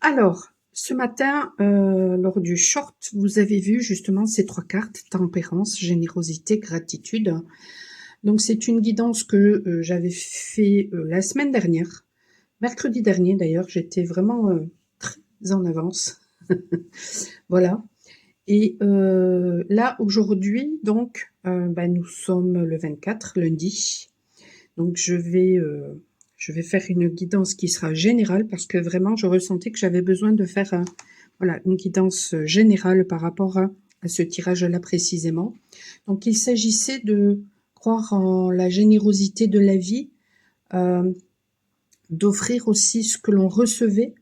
Alors, ce matin, lors du short, vous avez vu justement ces 3 cartes: tempérance, générosité, gratitude. Donc c'est une guidance que, j'avais fait, la semaine dernière, mercredi dernier d'ailleurs. J'étais vraiment, très en avance. Voilà. Et là aujourd'hui donc, bah, nous sommes le 24, lundi. Donc je vais faire une guidance qui sera générale parce que vraiment je ressentais que j'avais besoin de faire, voilà, une guidance, générale par rapport à ce tirage-là précisément. Donc il s'agissait de croire en la générosité de la vie, hem, d'offrir aussi ce que l'on recevait,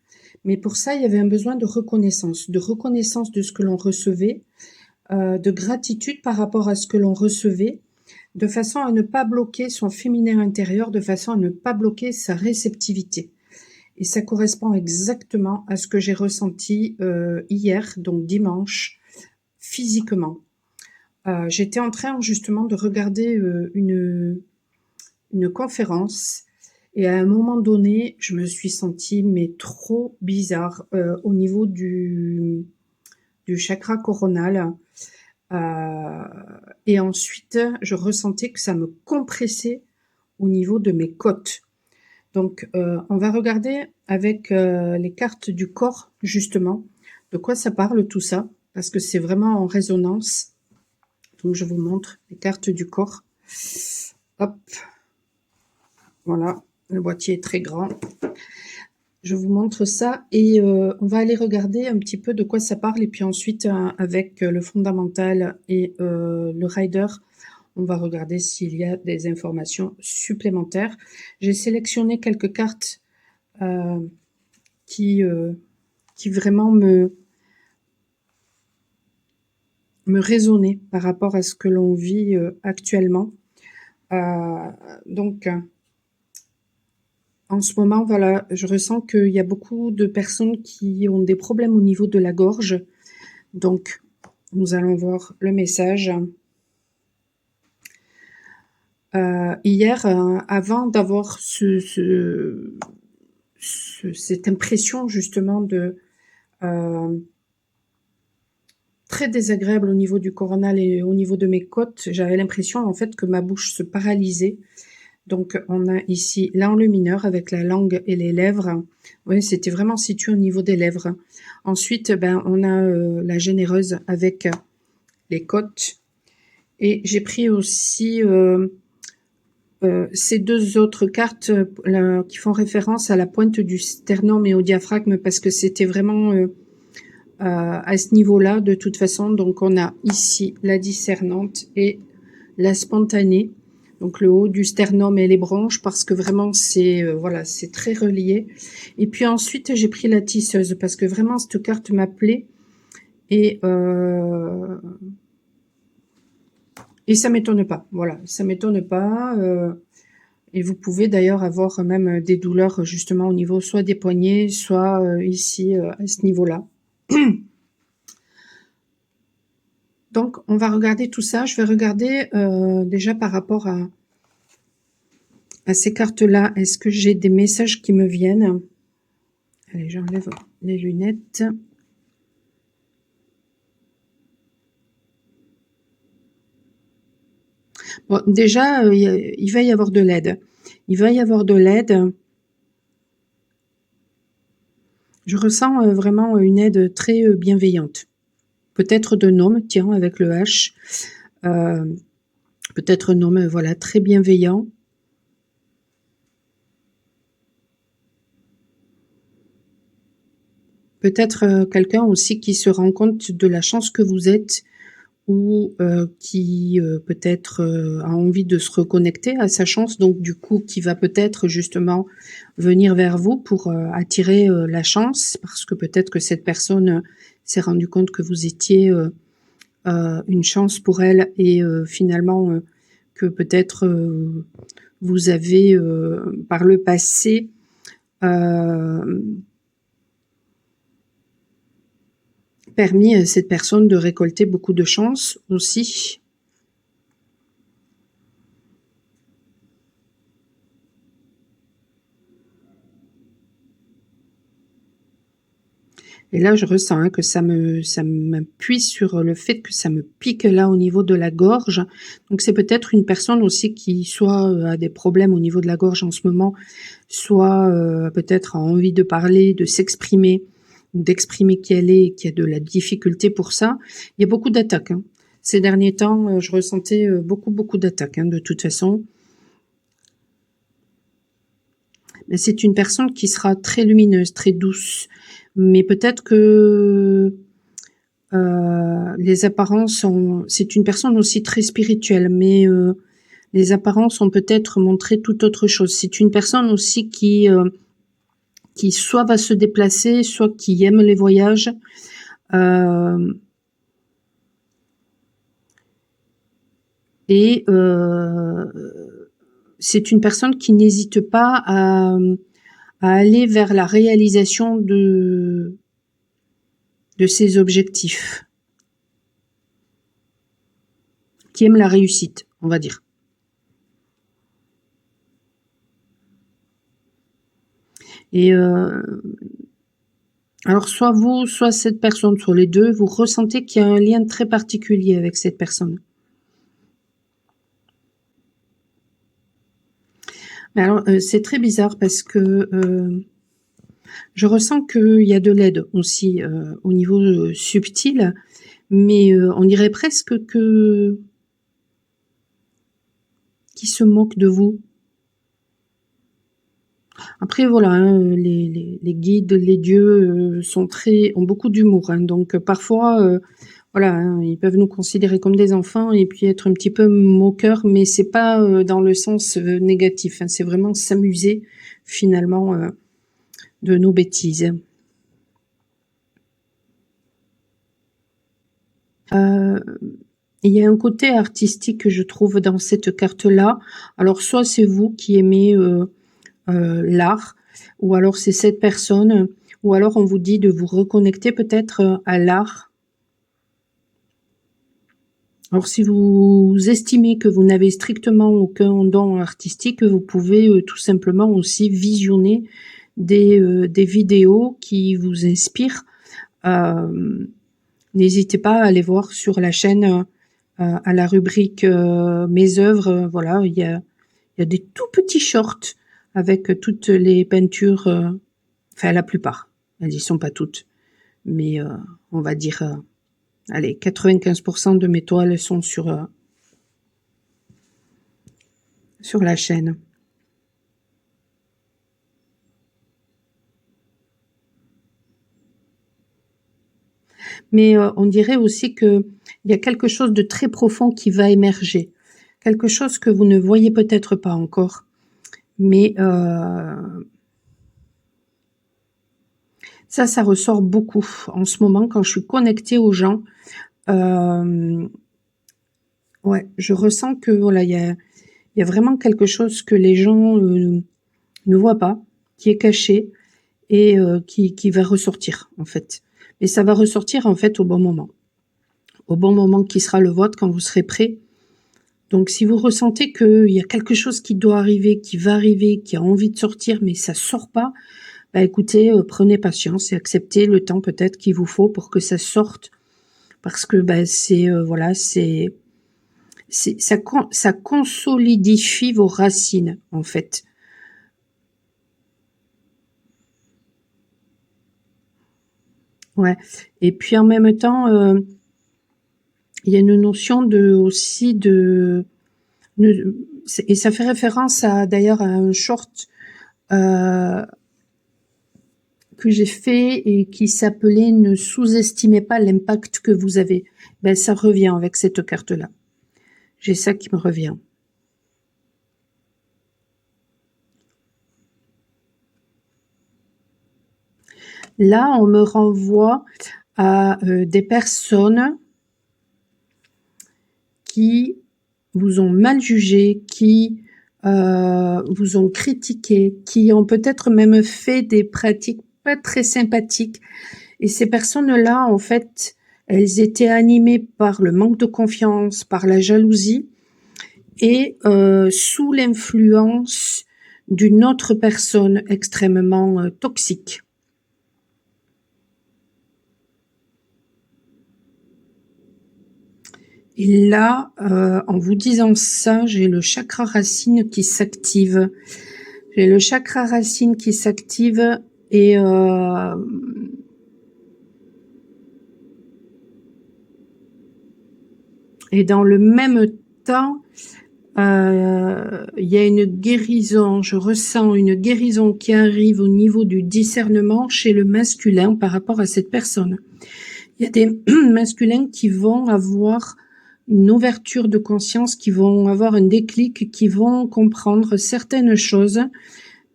mais pour ça, il y avait un besoin de reconnaissance de ce que l'on recevait, de gratitude par rapport à ce que l'on recevait, de façon à ne pas bloquer son féminin intérieur, de façon à ne pas bloquer sa réceptivité. Et ça correspond exactement à ce que j'ai ressenti, hier, donc dimanche, physiquement. J'étais en train justement de regarder, une conférence et à un moment donné, je me suis sentie mais trop bizarre, au niveau du chakra coronal. Et ensuite, je ressentais que ça me compressait au niveau de mes côtes. Donc, on va regarder avec, les cartes du corps, justement, de quoi ça parle tout ça, parce que c'est vraiment en résonance. Donc je vous montre les cartes du corps. Hop, voilà, le boîtier est très grand. Je vous montre ça et on va aller regarder un petit peu de quoi ça parle et puis ensuite, avec, le fondamental et le rider, on va regarder s'il y a des informations supplémentaires. J'ai sélectionné quelques cartes, heu, qui, heu, qui vraiment me résonnaient par rapport à ce que l'on vit, actuellement. Heu, donc en ce moment, voilà, je ressens qu'il y a beaucoup de personnes qui ont des problèmes au niveau de la gorge. Donc nous allons voir le message. Hier, avant d'avoir cette impression justement de, heu, très désagréable au niveau du coronal et au niveau de mes côtes, j'avais l'impression en fait que ma bouche se paralysait. Donc on a ici l'enlumineur avec la langue et les lèvres. Oui, c'était vraiment situé au niveau des lèvres. Ensuite, ben, on a, la généreuse avec les côtes et j'ai pris aussi, ces 2 autres cartes, la qui font référence à la pointe du sternum et au diaphragme parce que c'était vraiment, à ce niveau-là de toute façon. Donc on a ici la discernante et la spontanée, donc le haut du sternum et les bronches parce que vraiment c'est, voilà, c'est très relié. Et puis ensuite j'ai pris la tisseuse parce que vraiment cette carte m'appelait et ça m'étonne pas, voilà, ça m'étonne pas, et vous pouvez d'ailleurs avoir même des douleurs justement au niveau soit des poignets, soit, ici, à ce niveau-là. Donc on va regarder tout ça. Je vais regarder, déjà par rapport à ces cartes-là. Est-ce que j'ai des messages qui me viennent? Allez, j'enlève les lunettes. Bon, déjà, il va y avoir de l'aide. Il va y avoir de l'aide. Je ressens, vraiment une aide très, bienveillante. Peut-être d'un homme, tiens, avec le H. Peut-être un homme, voilà, très bienveillant. Peut-être, quelqu'un aussi qui se rend compte de la chance que vous êtes ou qui, peut-être, a envie de se reconnecter à sa chance, donc du coup qui va peut-être justement venir vers vous pour, attirer, la chance parce que peut-être que cette personne, s'est rendu compte que vous étiez, une chance pour elle et finalement, que peut-être, vous avez, par le passé, hem permis à cette personne de récolter beaucoup de chance aussi. Et là, je ressens hein, que ça m'appuie sur le fait que ça me pique là au niveau de la gorge. Donc c'est peut-être une personne aussi qui soit a des problèmes au niveau de la gorge en ce moment, soit peut-être a envie de parler, de s'exprimer, ou d'exprimer qui elle est et qui a de la difficulté pour ça. Il y a beaucoup d'attaques. Hein. Ces derniers temps, je ressentais beaucoup d'attaques hein, de toute façon. Mais c'est une personne qui sera très lumineuse, très douce. Mais peut-être que les apparences c'est une personne aussi très spirituelle, mais les apparences ont peut-être montré tout autre chose. C'est une personne aussi qui soit va se déplacer, soit qui aime les voyages. Et c'est une personne qui n'hésite pas à aller vers la réalisation de ses objectifs. Qui aime la réussite, on va dire. Et alors soit vous, soit cette personne, soit les deux, vous ressentez qu'il y a un lien très particulier avec cette personne. Mais alors c'est très bizarre parce que je ressens qu'il y a de l'aide aussi au niveau subtil, mais on dirait presque que qui se moque de vous. Après voilà, hein, les guides, les dieux ont beaucoup d'humour, hein, donc parfois voilà, hein, ils peuvent nous considérer comme des enfants et puis être un petit peu moqueurs, mais c'est pas dans le sens négatif, hein, c'est vraiment s'amuser finalement de nos bêtises. Il y a un côté artistique que je trouve dans cette carte-là. Alors soit c'est vous qui aimez l'art, ou alors c'est cette personne, ou alors on vous dit de vous reconnecter peut-être à l'art. Alors si vous estimez que vous n'avez strictement aucun don artistique, vous pouvez tout simplement aussi visionner des vidéos qui vous inspirent. N'hésitez pas à aller voir sur la chaîne à la rubrique mes œuvres, voilà, il y a des tout petits shorts avec toutes les peintures, enfin la plupart, elles y sont pas toutes, mais on va dire, allez, 95% de mes toiles sont sur la chaîne. Mais on dirait aussi que il y a quelque chose de très profond qui va émerger, quelque chose que vous ne voyez peut-être pas encore, mais ça ressort beaucoup en ce moment quand je suis connectée aux gens. Ouais, je ressens que voilà, il y a vraiment quelque chose que les gens ne voient pas, qui est caché et qui va ressortir en fait. Et ça va ressortir en fait au bon moment qui sera le vôtre quand vous serez prêt. Donc si vous ressentez qu'il y a quelque chose qui doit arriver, qui va arriver, qui a envie de sortir mais ça sort pas, bah écoutez, prenez patience et acceptez le temps peut-être qu'il vous faut pour que ça sorte, parce que bah c'est voilà, ça consolidifie vos racines en fait. Ouais. Et puis en même temps, il y a une notion aussi de et ça fait référence d'ailleurs à un short que j'ai fait et qui s'appelait ne sous-estimez pas l'impact que vous avez. Ben ça revient avec cette carte-là. J'ai ça qui me revient. Là, on me renvoie à des personnes qui vous ont mal jugé, qui vous ont critiqué, qui ont peut-être même fait des pratiques pas très sympathiques. Et ces personnes-là, en fait, elles étaient animées par le manque de confiance, par la jalousie et sous l'influence d'une autre personne extrêmement toxique. Et là, en vous disant ça, j'ai le chakra racine qui s'active. J'ai le chakra racine qui s'active et dans le même temps, il y a une guérison, je ressens une guérison qui arrive au niveau du discernement chez le masculin par rapport à cette personne. Il y a des masculins qui vont avoir une ouverture de conscience, qui vont avoir un déclic, qui vont comprendre certaines choses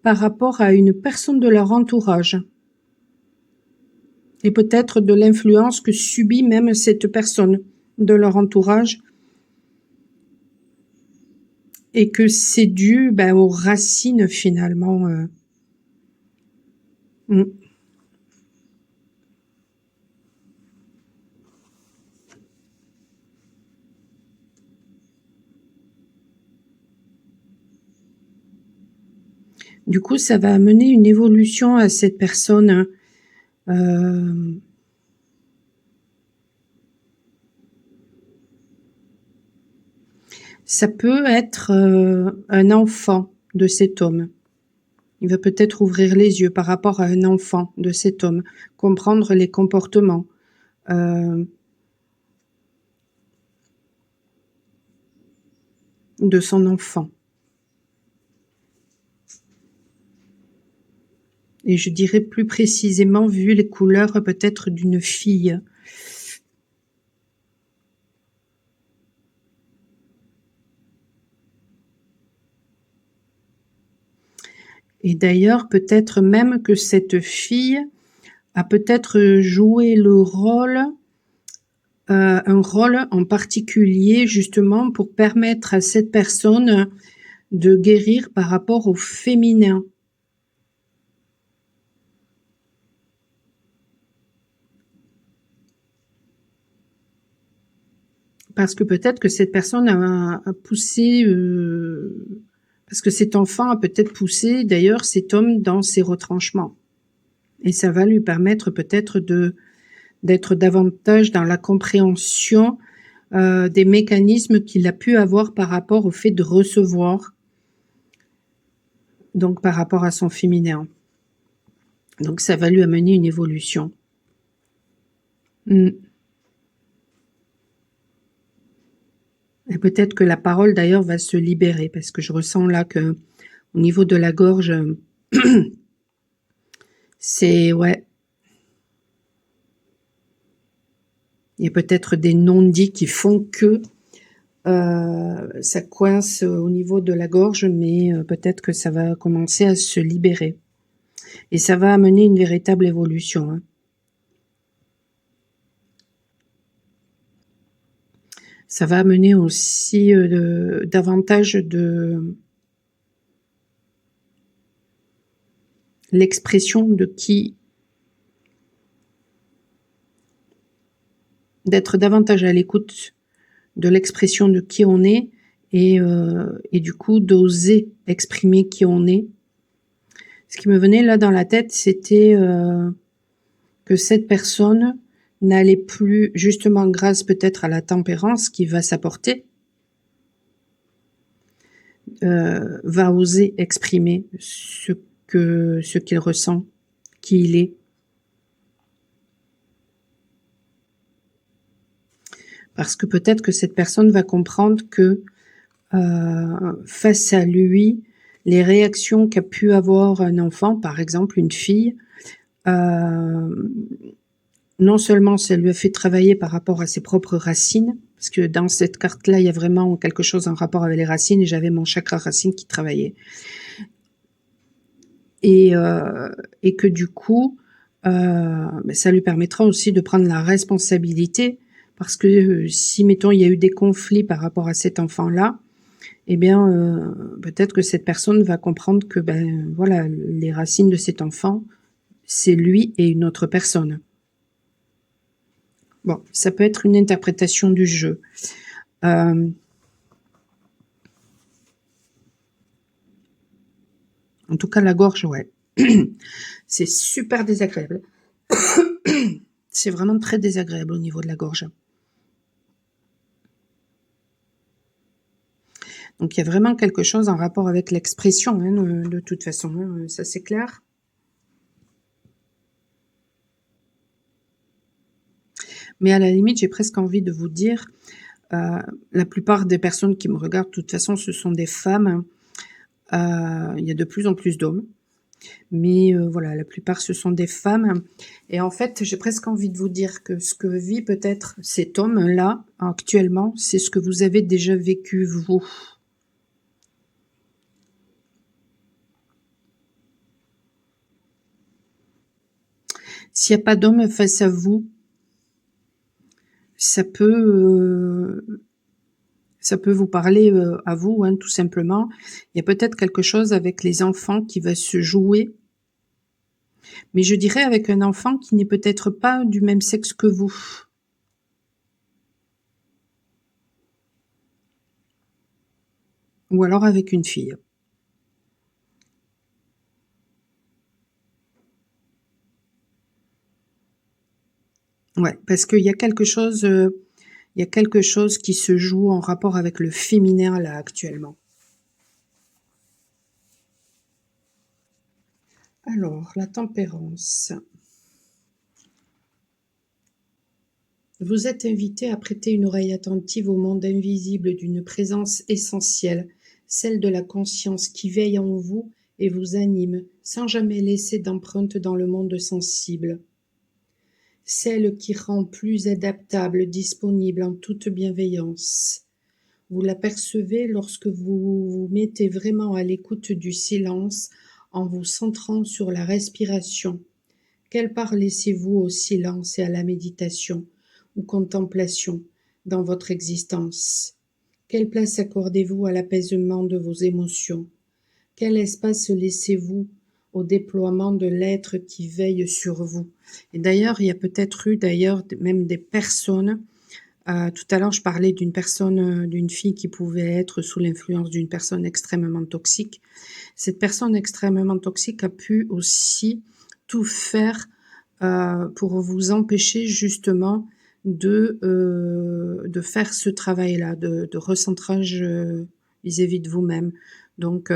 par rapport à une personne de leur entourage. Et peut-être de l'influence que subit même cette personne de leur entourage. Et que c'est dû aux racines finalement. Du coup, ça va amener une évolution à cette personne. Ça peut être un enfant de cet homme. Il va peut-être ouvrir les yeux par rapport à un enfant de cet homme, comprendre les comportements. De son enfant. Et je dirais plus précisément, vu les couleurs, peut-être d'une fille. Et d'ailleurs, peut-être même que cette fille a peut-être joué le rôle, un rôle en particulier, justement, pour permettre à cette personne de guérir par rapport au féminin. Parce que peut-être que cette personne a poussé, parce que cet enfant a peut-être poussé d'ailleurs cet homme dans ses retranchements. Et ça va lui permettre peut-être d'être davantage dans la compréhension des mécanismes qu'il a pu avoir par rapport au fait de recevoir, donc par rapport à son féminin. Donc ça va lui amener une évolution. Et peut-être que la parole d'ailleurs va se libérer, parce que je ressens là que au niveau de la gorge, c'est ouais. Il y a peut-être des non-dits qui font que ça coince au niveau de la gorge, mais peut-être que ça va commencer à se libérer. Et ça va amener une véritable évolution. Hein. Ça va amener aussi davantage de l'expression de qui, d'être davantage à l'écoute de l'expression de qui on est et du coup d'oser exprimer qui on est. Ce qui me venait là dans la tête, c'était que cette personne n'allait plus, justement grâce peut-être à la tempérance qui va s'apporter, va oser exprimer ce qu'il ressent, qui il est. Parce que peut-être que cette personne va comprendre que face à lui, les réactions qu'a pu avoir un enfant, par exemple une fille, non seulement ça lui a fait travailler par rapport à ses propres racines, parce que dans cette carte-là, il y a vraiment quelque chose en rapport avec les racines, et j'avais mon chakra racine qui travaillait. Et que du coup, ça lui permettra aussi de prendre la responsabilité, parce que si, mettons, il y a eu des conflits par rapport à cet enfant-là, eh bien, peut-être que cette personne va comprendre que, voilà, les racines de cet enfant, c'est lui et une autre personne. Bon, ça peut être une interprétation du jeu. En tout cas, la gorge, ouais. C'est super désagréable. C'est vraiment très désagréable au niveau de la gorge. Donc il y a vraiment quelque chose en rapport avec l'expression, hein, de toute façon, hein, ça c'est clair. Mais à la limite, j'ai presque envie de vous dire, la plupart des personnes qui me regardent, de toute façon, ce sont des femmes. Il y a de plus en plus d'hommes, mais voilà, la plupart ce sont des femmes. Et en fait, j'ai presque envie de vous dire que ce que vit peut-être cet homme-là, actuellement, c'est ce que vous avez déjà vécu, vous. S'il n'y a pas d'homme face à vous, ça peut vous parler, à vous, hein, tout simplement. Il y a peut-être quelque chose avec les enfants qui va se jouer, mais je dirais avec un enfant qui n'est peut-être pas du même sexe que vous. Ou alors avec une fille. Ouais, parce qu'il y a il y a quelque chose qui se joue en rapport avec le féminin, là, actuellement. Alors, la tempérance. Vous êtes invité à prêter une oreille attentive au monde invisible d'une présence essentielle, celle de la conscience qui veille en vous et vous anime, sans jamais laisser d'empreinte dans le monde sensible. Celle qui rend plus adaptable, disponible en toute bienveillance. Vous l'apercevez lorsque vous vous mettez vraiment à l'écoute du silence en vous centrant sur la respiration. Quelle part laissez-vous au silence et à la méditation ou contemplation dans votre existence? Quelle place accordez-vous à l'apaisement de vos émotions? Quel espace laissez-vous au déploiement de l'être qui veille sur vous? Et d'ailleurs, il y a peut-être eu même des personnes. Tout à l'heure, je parlais d'une personne, d'une fille qui pouvait être sous l'influence d'une personne extrêmement toxique. Cette personne extrêmement toxique a pu aussi tout faire pour vous empêcher justement de faire ce travail-là, de recentrage vis-à-vis de vous-même. Donc,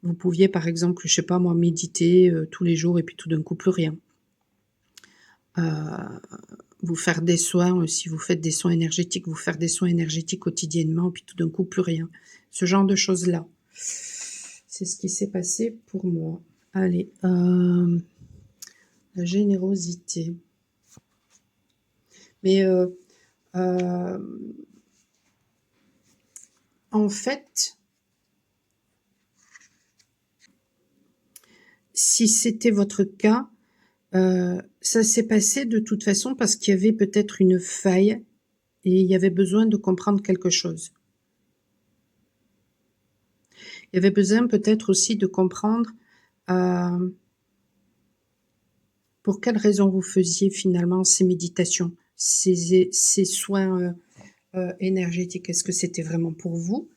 vous pouviez par exemple, je sais pas moi, méditer tous les jours et puis tout d'un coup plus rien. Vous faire des soins, si vous faites des soins énergétiques, vous faire des soins énergétiques quotidiennement, puis tout d'un coup plus rien. Ce genre de choses-là. C'est ce qui s'est passé pour moi. Allez, la générosité. Mais en fait, si c'était votre cas, ça s'est passé de toute façon parce qu'il y avait peut-être une faille et il y avait besoin de comprendre quelque chose. Il y avait besoin peut-être aussi de comprendre pour quelles raisons vous faisiez finalement ces méditations, ces soins énergétiques. Est-ce que c'était vraiment pour vous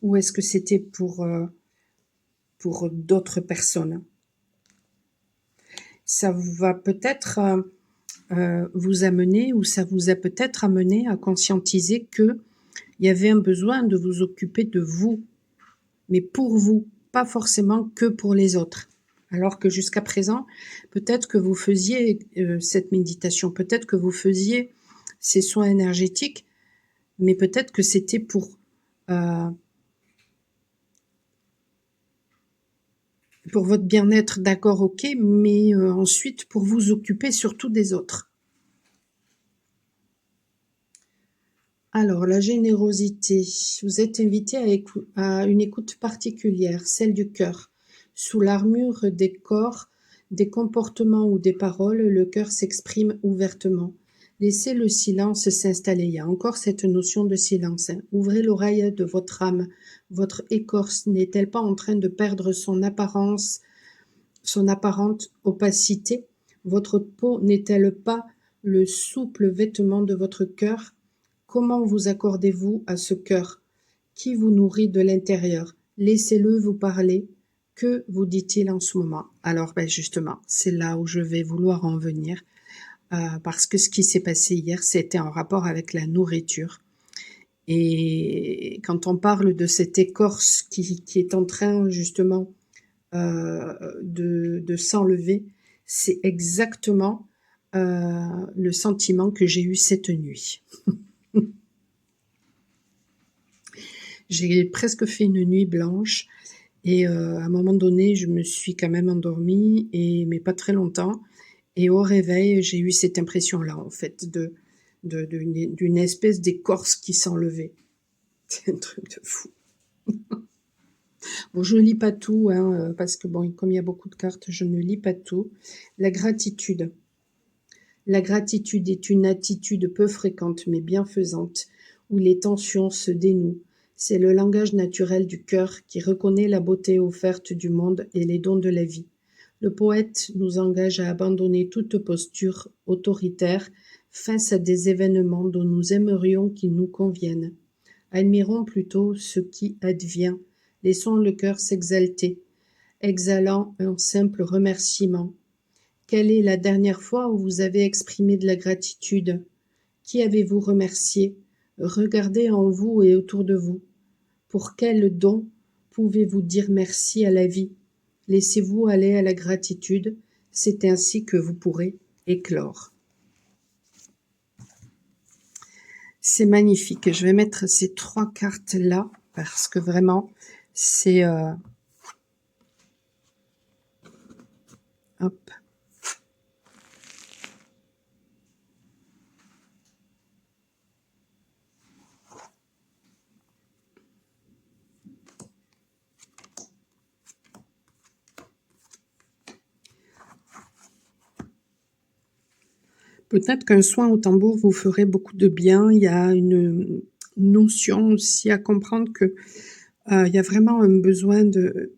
ou est-ce que c'était pour d'autres personnes? Ça va peut-être vous amener ou ça vous a peut-être amené à conscientiser que il y avait un besoin de vous occuper de vous, mais pour vous, pas forcément que pour les autres. Alors que jusqu'à présent, peut-être que vous faisiez cette méditation, peut-être que vous faisiez ces soins énergétiques, mais peut-être que c'était pour votre bien-être, d'accord, ok, mais ensuite pour vous occuper surtout des autres. Alors, la générosité. Vous êtes invité à une écoute particulière, celle du cœur. Sous l'armure des corps, des comportements ou des paroles, le cœur s'exprime ouvertement. Laissez le silence s'installer. Il y a encore cette notion de silence. Ouvrez l'oreille de votre âme. Votre écorce n'est-elle pas en train de perdre son apparente opacité? Votre peau n'est-elle pas le souple vêtement de votre cœur? Comment vous accordez-vous à ce cœur qui vous nourrit de l'intérieur? Laissez-le vous parler. Que vous dit-il en ce moment? Alors, justement, c'est là où je vais vouloir en venir, parce que ce qui s'est passé hier, c'était en rapport avec la nourriture. Et quand on parle de cette écorce qui est en train justement de s'enlever, c'est exactement le sentiment que j'ai eu cette nuit. J'ai presque fait une nuit blanche et à un moment donné, je me suis quand même endormie, mais pas très longtemps. Et au réveil, j'ai eu cette impression-là, en fait, d'une espèce d'écorce qui s'enlevait. C'est un truc de fou. Bon, je ne lis pas tout, hein, parce que bon, comme il y a beaucoup de cartes, je ne lis pas tout. La gratitude. La gratitude est une attitude peu fréquente mais bienfaisante, où les tensions se dénouent. C'est le langage naturel du cœur qui reconnaît la beauté offerte du monde et les dons de la vie. Le poète nous engage à abandonner toute posture autoritaire face à des événements dont nous aimerions qu'ils nous conviennent. Admirons plutôt ce qui advient. Laissons le cœur s'exalter, exhalant un simple remerciement. Quelle est la dernière fois où vous avez exprimé de la gratitude? Qui avez-vous remercié? Regardez en vous et autour de vous. Pour quel don pouvez-vous dire merci à la vie? Laissez-vous aller à la gratitude, c'est ainsi que vous pourrez éclore. C'est magnifique. Je vais mettre ces 3 cartes là parce que vraiment, c'est... Hop. Peut-être qu'un soin au tambour vous ferait beaucoup de bien. Il y a une notion aussi à comprendre que il y a vraiment un besoin de...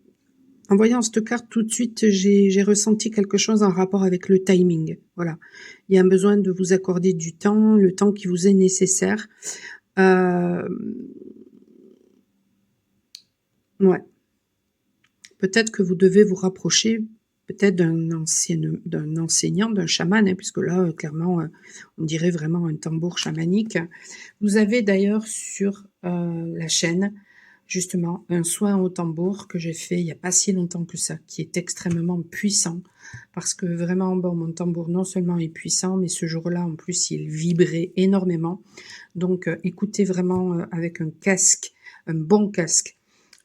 En voyant cette carte, tout de suite, j'ai ressenti quelque chose en rapport avec le timing. Voilà. Il y a un besoin de vous accorder du temps, le temps qui vous est nécessaire. Ouais. Peut-être que vous devez vous rapprocher peut-être d'un enseignant, d'un chaman, hein, puisque là, clairement, on dirait vraiment un tambour chamanique. Vous avez d'ailleurs sur la chaîne, justement, un soin au tambour que j'ai fait il n'y a pas si longtemps que ça, qui est extrêmement puissant, parce que vraiment, bon, mon tambour non seulement est puissant, mais ce jour-là, en plus, il vibrait énormément. Donc, écoutez vraiment avec un casque, un bon casque,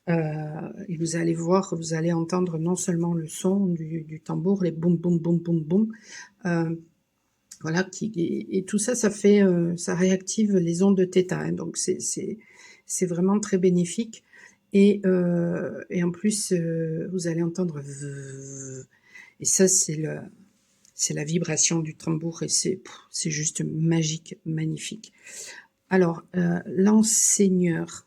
et vous allez voir, vous allez entendre non seulement le son du tambour, les boum boum boum boum boum, voilà, et tout ça, ça fait, ça réactive les ondes de θ, hein, donc c'est vraiment très bénéfique. Et en plus, vous allez entendre et ça, c'est la vibration du tambour et c'est juste magique, magnifique. Alors, l'enseigneur.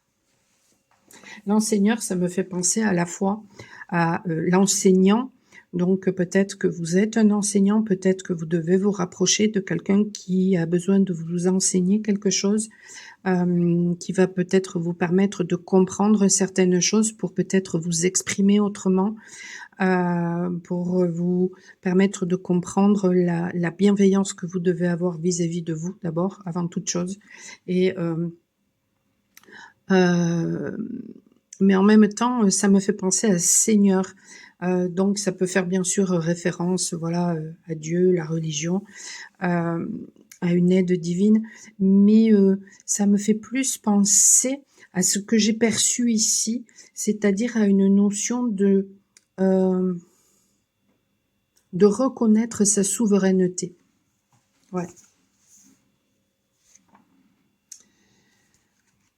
L'enseigneur, ça me fait penser à la fois à l'enseignant. Donc peut-être que vous êtes un enseignant, peut-être que vous devez vous rapprocher de quelqu'un qui a besoin de vous enseigner quelque chose, qui va peut-être vous permettre de comprendre certaines choses pour peut-être vous exprimer autrement, pour vous permettre de comprendre la bienveillance que vous devez avoir vis-à-vis de vous d'abord, avant toute chose. Et mais en même temps, ça me fait penser à Seigneur. Donc ça peut faire bien sûr référence, voilà, à Dieu, la religion, à une aide divine, mais ça me fait plus penser à ce que j'ai perçu ici, c'est-à-dire à une notion de reconnaître sa souveraineté. Ouais.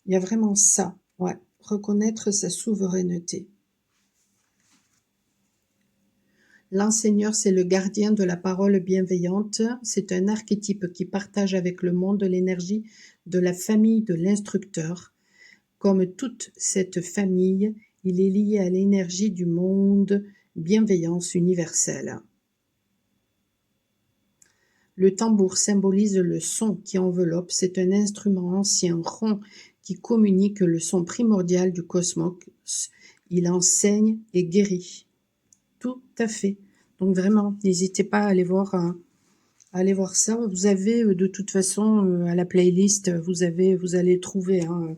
Il y a vraiment ça, ouais, reconnaître sa souveraineté. L'enseigneur, c'est le gardien de la parole bienveillante. C'est un archétype qui partage avec le monde l'énergie de la famille de l'instructeur. Comme toute cette famille, il est lié à l'énergie du monde bienveillance universelle. Le tambour symbolise le son qui enveloppe. C'est un instrument ancien rond qui communique le son primordial du cosmos. Il enseigne et guérit. Tout à fait. Donc vraiment, n'hésitez pas à aller voir Allez voir ça. Vous avez de toute façon à la playlist, vous allez trouver, hein,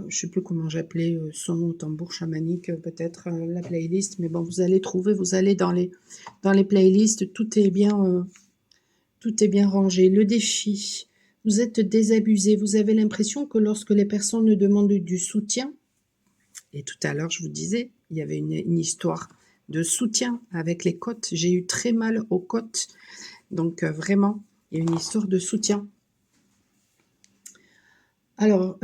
je sais plus comment j'appelais, son au tambour chamanique, peut-être la playlist, mais bon, vous allez trouver, vous allez dans les playlists, tout est bien rangé. Le défi, vous êtes désabusé, vous avez l'impression que lorsque les personnes demandent du soutien, et tout à l'heure je vous disais, il y avait une histoire de soutien avec les côtes, j'ai eu très mal aux côtes, donc vraiment, il y a une histoire de soutien. Alors,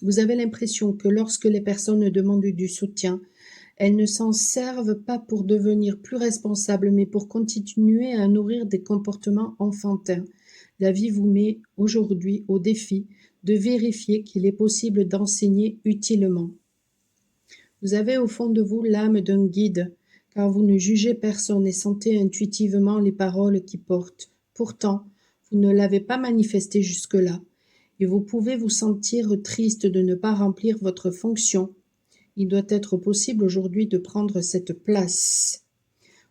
vous avez l'impression que lorsque les personnes demandent du soutien, elles ne s'en servent pas pour devenir plus responsables, mais pour continuer à nourrir des comportements enfantins. La vie vous met aujourd'hui au défi de vérifier qu'il est possible d'enseigner utilement. Vous avez au fond de vous l'âme d'un guide, car vous ne jugez personne et sentez intuitivement les paroles qui portent. Pourtant, vous ne l'avez pas manifesté jusque-là, et vous pouvez vous sentir triste de ne pas remplir votre fonction. Il doit être possible aujourd'hui de prendre cette place.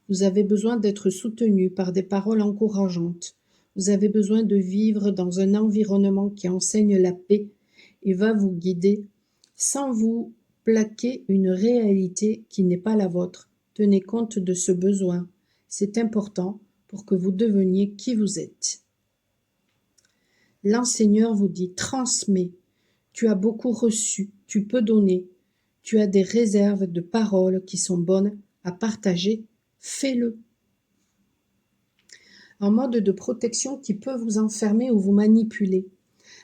Vous avez besoin d'être soutenu par des paroles encourageantes. Vous avez besoin de vivre dans un environnement qui enseigne la paix et va vous guider sans vous plaquer une réalité qui n'est pas la vôtre. Tenez compte de ce besoin. C'est important pour que vous deveniez qui vous êtes. L'enseigneur vous dit: transmets. Tu as beaucoup reçu, tu peux donner. Tu as des réserves de paroles qui sont bonnes à partager. Fais-le. En mode de protection qui peut vous enfermer ou vous manipuler.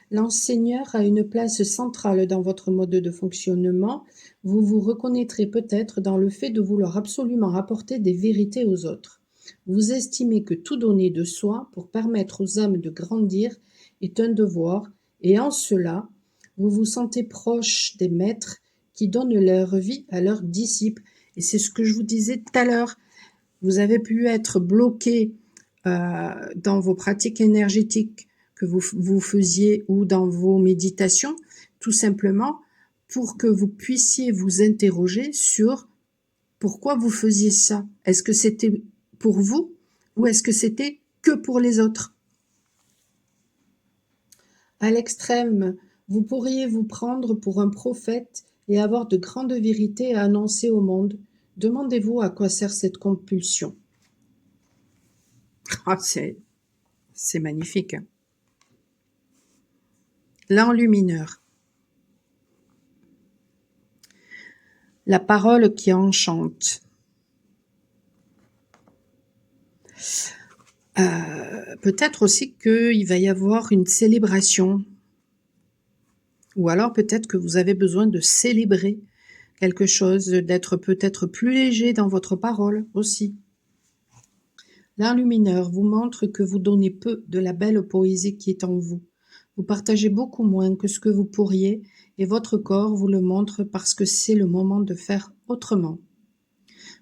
L'enseigneur a une place centrale dans votre mode de fonctionnement. Vous vous reconnaîtrez peut-être dans le fait de vouloir absolument apporter des vérités aux autres. Vous estimez que tout donner de soi pour permettre aux âmes de grandir est un devoir, et en cela, vous vous sentez proche des maîtres qui donnent leur vie à leurs disciples. Et c'est ce que je vous disais tout à l'heure. Vous avez pu être bloqué dans vos pratiques énergétiques que vous faisiez ou dans vos méditations, tout simplement pour que vous puissiez vous interroger sur pourquoi vous faisiez ça. Est-ce que c'était pour vous ou est-ce que c'était que pour les autres? À l'extrême, vous pourriez vous prendre pour un prophète et avoir de grandes vérités à annoncer au monde. Demandez-vous à quoi sert cette compulsion. Ah, c'est magnifique. Hein. L'enlumineur. La parole qui enchante. Peut-être aussi qu'il va y avoir une célébration. Ou alors peut-être que vous avez besoin de célébrer quelque chose, d'être peut-être plus léger dans votre parole aussi. L'enlumineur vous montre que vous donnez peu de la belle poésie qui est en vous. Vous partagez beaucoup moins que ce que vous pourriez et votre corps vous le montre parce que c'est le moment de faire autrement.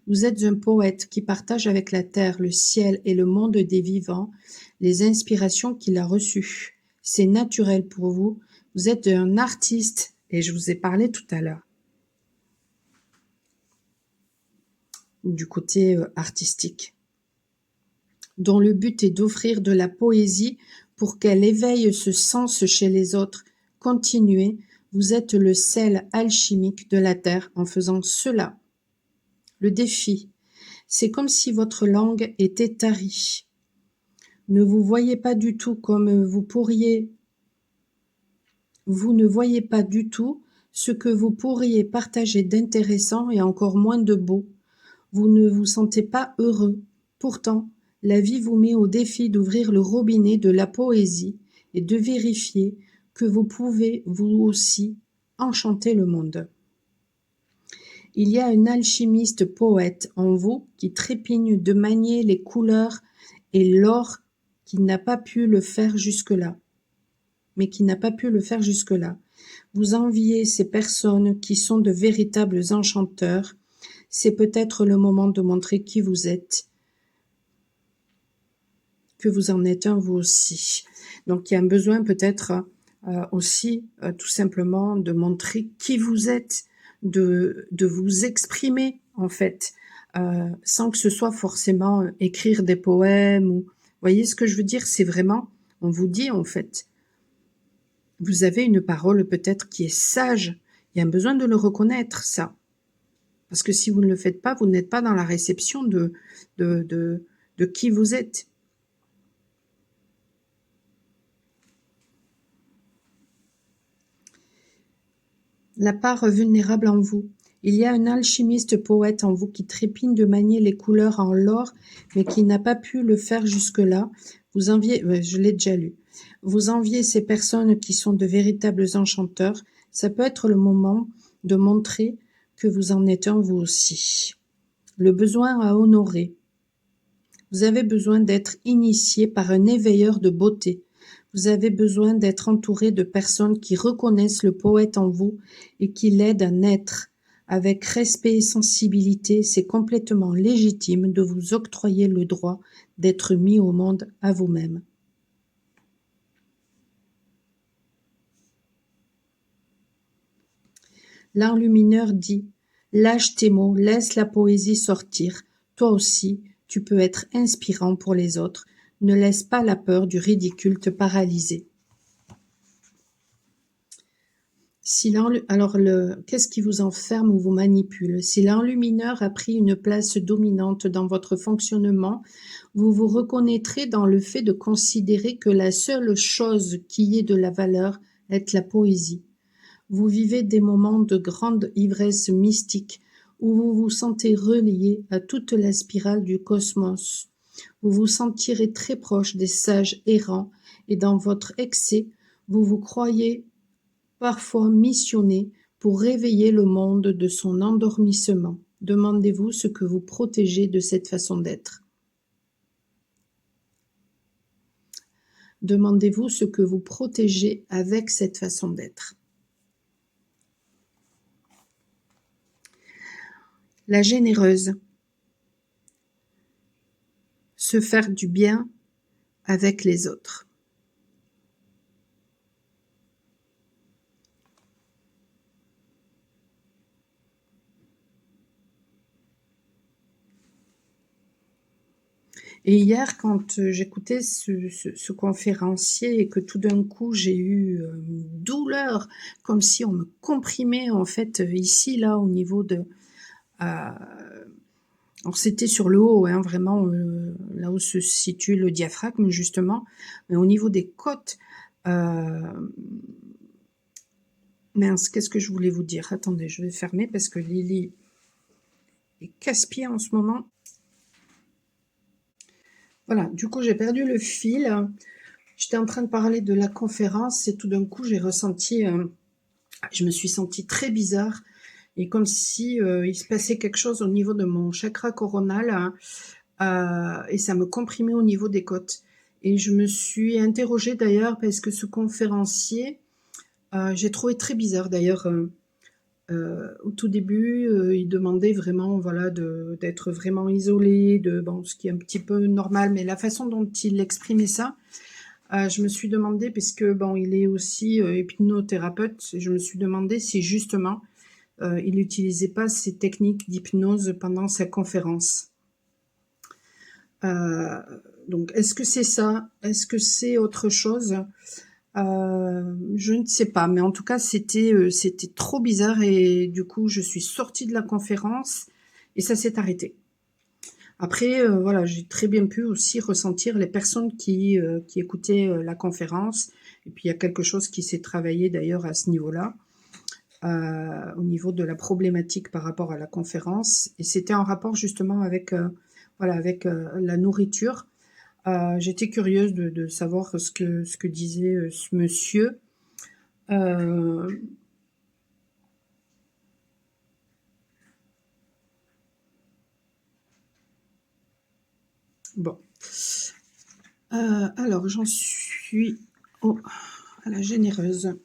Vous êtes un poète qui partage avec la terre, le ciel et le monde des vivants les inspirations qu'il a reçues. C'est naturel pour vous. Vous êtes un artiste et je vous ai parlé tout à l'heure du côté artistique, dont le but est d'offrir de la poésie pour qu'elle éveille ce sens chez les autres. Continuez, vous êtes le sel alchimique de la terre en faisant cela. Le défi, c'est comme si votre langue était tarie. Ne vous voyez pas du tout comme vous pourriez. Vous ne voyez pas du tout ce que vous pourriez partager d'intéressant et encore moins de beau. Vous ne vous sentez pas heureux. Pourtant, la vie vous met au défi d'ouvrir le robinet de la poésie et de vérifier que vous pouvez vous aussi enchanter le monde. Il y a un alchimiste poète en vous qui trépigne de manier les couleurs et l'or qui n'a pas pu le faire jusque-là. Vous enviez ces personnes qui sont de véritables enchanteurs. C'est peut-être le moment de montrer qui vous êtes, que vous en êtes un vous aussi. Donc il y a un besoin peut-être aussi tout simplement de montrer qui vous êtes, de vous exprimer en fait, sans que ce soit forcément écrire des poèmes. Ou, vous voyez ce que je veux dire? C'est vraiment, on vous dit en fait, vous avez une parole peut-être qui est sage. Il y a besoin de le reconnaître, ça. Parce que si vous ne le faites pas, vous n'êtes pas dans la réception de qui vous êtes. La part vulnérable en vous. Il y a un alchimiste poète en vous qui trépigne de manier les couleurs en l'or, mais qui n'a pas pu le faire jusque-là. Vous enviez, je l'ai déjà lu. Vous enviez ces personnes qui sont de véritables enchanteurs. Ça peut être le moment de montrer que vous en êtes un vous aussi. Le besoin à honorer. Vous avez besoin d'être initié par un éveilleur de beauté. Vous avez besoin d'être entouré de personnes qui reconnaissent le poète en vous et qui l'aident à naître. Avec respect et sensibilité, c'est complètement légitime de vous octroyer le droit d'être mis au monde à vous-même. L'enlumineur dit « Lâche tes mots, laisse la poésie sortir. Toi aussi, tu peux être inspirant pour les autres. Ne laisse pas la peur du ridicule te paralyser. » Alors, qu'est-ce qui vous enferme ou vous manipule? Si l'enlumineur a pris une place dominante dans votre fonctionnement, vous vous reconnaîtrez dans le fait de considérer que la seule chose qui ait de la valeur est la poésie. Vous vivez des moments de grande ivresse mystique où vous vous sentez relié à toute la spirale du cosmos. Vous vous sentirez très proche des sages errants et dans votre excès, vous vous croyez parfois missionné pour réveiller le monde de son endormissement. Demandez-vous ce que vous protégez de cette façon d'être. Demandez-vous ce que vous protégez avec cette façon d'être. La généreuse. Se faire du bien avec les autres. Et hier, quand j'écoutais ce conférencier et que tout d'un coup j'ai eu une douleur, comme si on me comprimait en fait ici, là, au niveau de... alors c'était sur le haut, hein, vraiment là où se situe le diaphragme justement, mais au niveau des côtes... mince, qu'est-ce que je voulais vous dire? Attendez, je vais fermer parce que Lily est casse-pied en ce moment. Voilà, du coup, j'ai perdu le fil. J'étais en train de parler de la conférence et tout d'un coup, j'ai ressenti... je me suis sentie très bizarre et comme si il se passait quelque chose au niveau de mon chakra coronal et ça me comprimait au niveau des côtes. Et je me suis interrogée d'ailleurs parce que ce conférencier, j'ai trouvé très bizarre d'ailleurs... au tout début, il demandait vraiment, voilà, d'être vraiment isolé, bon, ce qui est un petit peu normal, mais la façon dont il exprimait ça, je me suis demandé, puisque bon, il est aussi hypnothérapeute, et je me suis demandé si justement il n'utilisait pas ces techniques d'hypnose pendant sa conférence. Donc, est-ce que c'est ça? Est-ce que c'est autre chose? Je ne sais pas, mais en tout cas, c'était trop bizarre et du coup, je suis sortie de la conférence et ça s'est arrêté. Après, voilà, j'ai très bien pu aussi ressentir les personnes qui écoutaient la conférence. Et puis, il y a quelque chose qui s'est travaillé d'ailleurs à ce niveau-là, au niveau de la problématique par rapport à la conférence. Et c'était en rapport justement avec, voilà, avec la nourriture. J'étais curieuse de savoir ce que disait ce monsieur. Bon. Alors, j'en suis à la généreuse.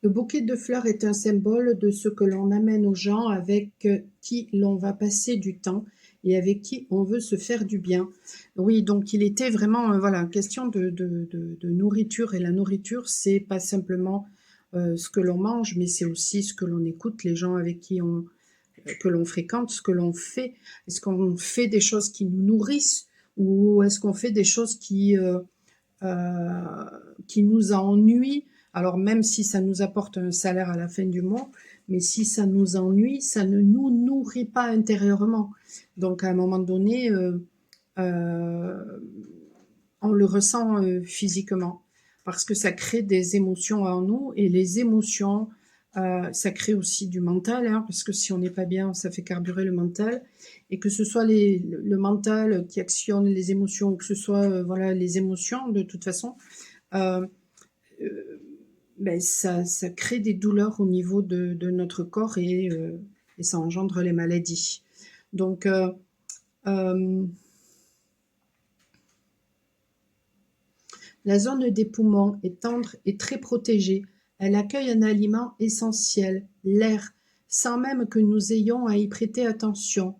Le bouquet de fleurs est un symbole de ce que l'on amène aux gens avec qui l'on va passer du temps et avec qui on veut se faire du bien. Oui, donc il était vraiment, voilà, question de nourriture. Et la nourriture, c'est pas simplement ce que l'on mange, mais c'est aussi ce que l'on écoute, les gens avec qui que l'on fréquente, ce que l'on fait. Est-ce qu'on fait des choses qui nous nourrissent ou est-ce qu'on fait des choses qui nous ennuient? Alors même si ça nous apporte un salaire à la fin du mois, mais si ça nous ennuie, ça ne nous nourrit pas intérieurement. Donc à un moment donné, euh, on le ressent physiquement parce que ça crée des émotions en nous et les émotions, ça crée aussi du mental, hein, parce que si on n'est pas bien, ça fait carburer le mental et que ce soit le mental qui actionne les émotions ou que ce soit voilà les émotions de toute façon, euh, euh, ben, ça crée des douleurs au niveau de notre corps et ça engendre les maladies. Donc euh, la zone des poumons est tendre et très protégée. Elle accueille un aliment essentiel, l'air, sans même que nous ayons à y prêter attention.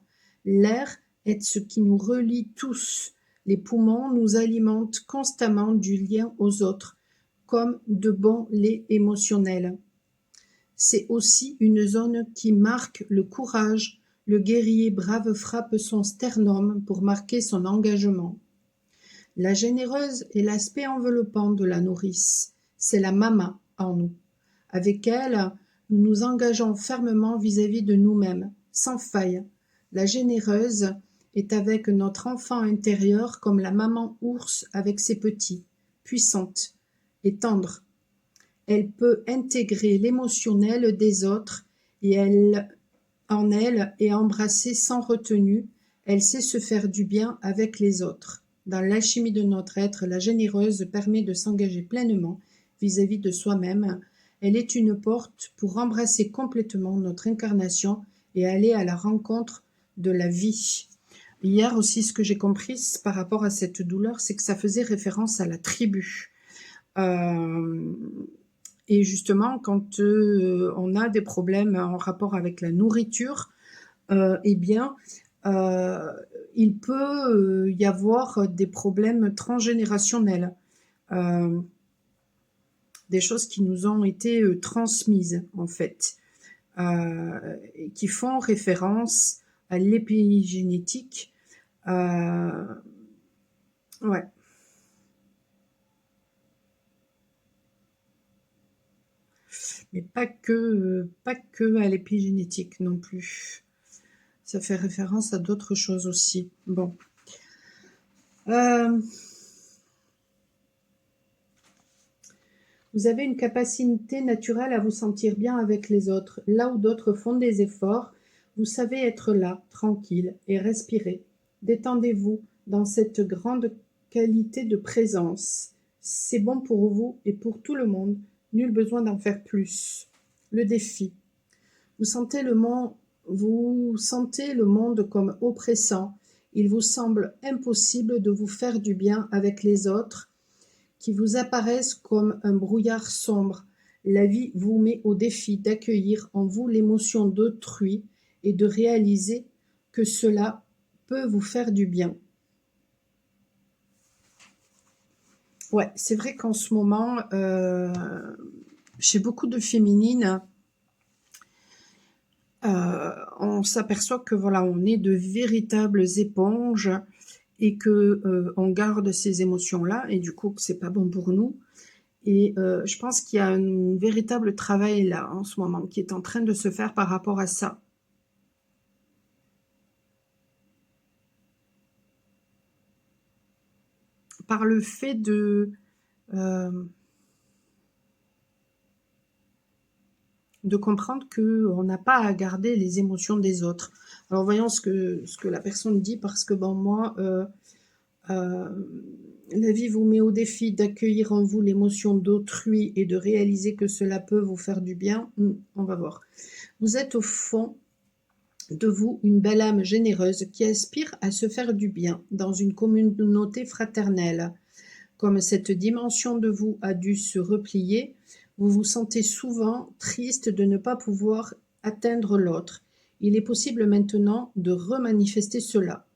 L'air est ce qui nous relie tous. Les poumons nous alimentent constamment du lien aux autres, comme de bons laits émotionnels. C'est aussi une zone qui marque le courage. Le guerrier brave frappe son sternum pour marquer son engagement. La généreuse est l'aspect enveloppant de la nourrice, c'est la mama en nous. Avec elle, nous nous engageons fermement vis-à-vis de nous-mêmes, sans faille. La généreuse est avec notre enfant intérieur comme la maman ours avec ses petits, puissante et tendre. Elle peut intégrer l'émotionnel des autres et elle est embrassée sans retenue. Elle sait se faire du bien avec les autres. Dans l'alchimie de notre être, la généreuse permet de s'engager pleinement vis-à-vis de soi-même. Elle est une porte pour embrasser complètement notre incarnation et aller à la rencontre de la vie. Hier aussi, ce que j'ai compris par rapport à cette douleur, c'est que ça faisait référence à la tribu. Euh, et justement, quand on a des problèmes en rapport avec la nourriture, eh bien, euh, il peut y avoir des problèmes transgénérationnels, euh, des choses qui nous ont été transmises, en fait, et qui font référence à l'épigénétique. Euh, ouais. Mais pas que à l'épigénétique non plus. Ça fait référence à d'autres choses aussi. Bon. Euh, Vous avez une capacité naturelle à vous sentir bien avec les autres. Là où d'autres font des efforts, vous savez être là, tranquille, et respirer. Détendez-vous dans cette grande qualité de présence. C'est bon pour vous et pour tout le monde. Nul besoin d'en faire plus. Le défi. Vous sentez vous sentez le monde comme oppressant. Il vous semble impossible de vous faire du bien avec les autres qui vous apparaissent comme un brouillard sombre. La vie vous met au défi d'accueillir en vous l'émotion d'autrui et de réaliser que cela peut vous faire du bien. Ouais, c'est vrai qu'en ce moment, chez beaucoup de féminines, on s'aperçoit que voilà, on est de véritables éponges et que on garde ces émotions-là et du coup que c'est pas bon pour nous. Et je pense qu'il y a un véritable travail là en ce moment qui est en train de se faire par rapport à ça. Par le fait euh, de comprendre qu'on n'a pas à garder les émotions des autres. Alors voyons ce que la personne dit, parce que bon, moi, euh, la vie vous met au défi d'accueillir en vous l'émotion d'autrui et de réaliser que cela peut vous faire du bien. On va voir. Vous êtes au fond de vous une belle âme généreuse qui aspire à se faire du bien dans une communauté fraternelle. Comme cette dimension de vous a dû se replier, vous vous sentez souvent triste de ne pas pouvoir atteindre l'autre. Il est possible maintenant de remanifester cela.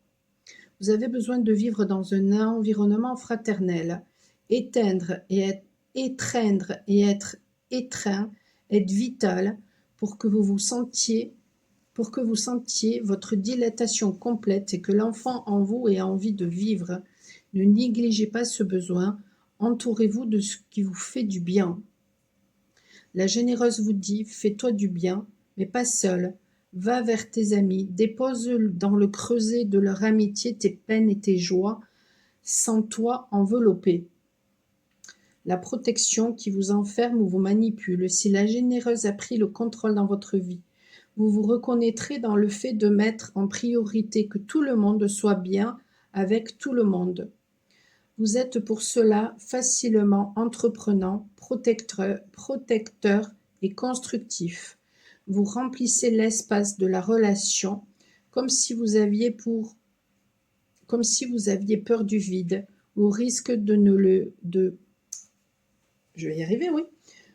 Vous avez besoin de vivre dans un environnement fraternel. Étreindre et être étreint, être vital pour que vous sentiez votre dilatation complète et que l'enfant en vous ait envie de vivre. Ne négligez pas ce besoin. Entourez-vous de ce qui vous fait du bien. La généreuse vous dit, fais-toi du bien, mais pas seul. Va vers tes amis, dépose dans le creuset de leur amitié tes peines et tes joies, sens-toi enveloppé. La protection qui vous enferme ou vous manipule, si la généreuse a pris le contrôle dans votre vie, vous vous reconnaîtrez dans le fait de mettre en priorité que tout le monde soit bien avec tout le monde. Vous êtes pour cela facilement entreprenant, protecteur et constructif. Vous remplissez l'espace de la relation comme si vous aviez peur du vide, au risque je vais y arriver, oui.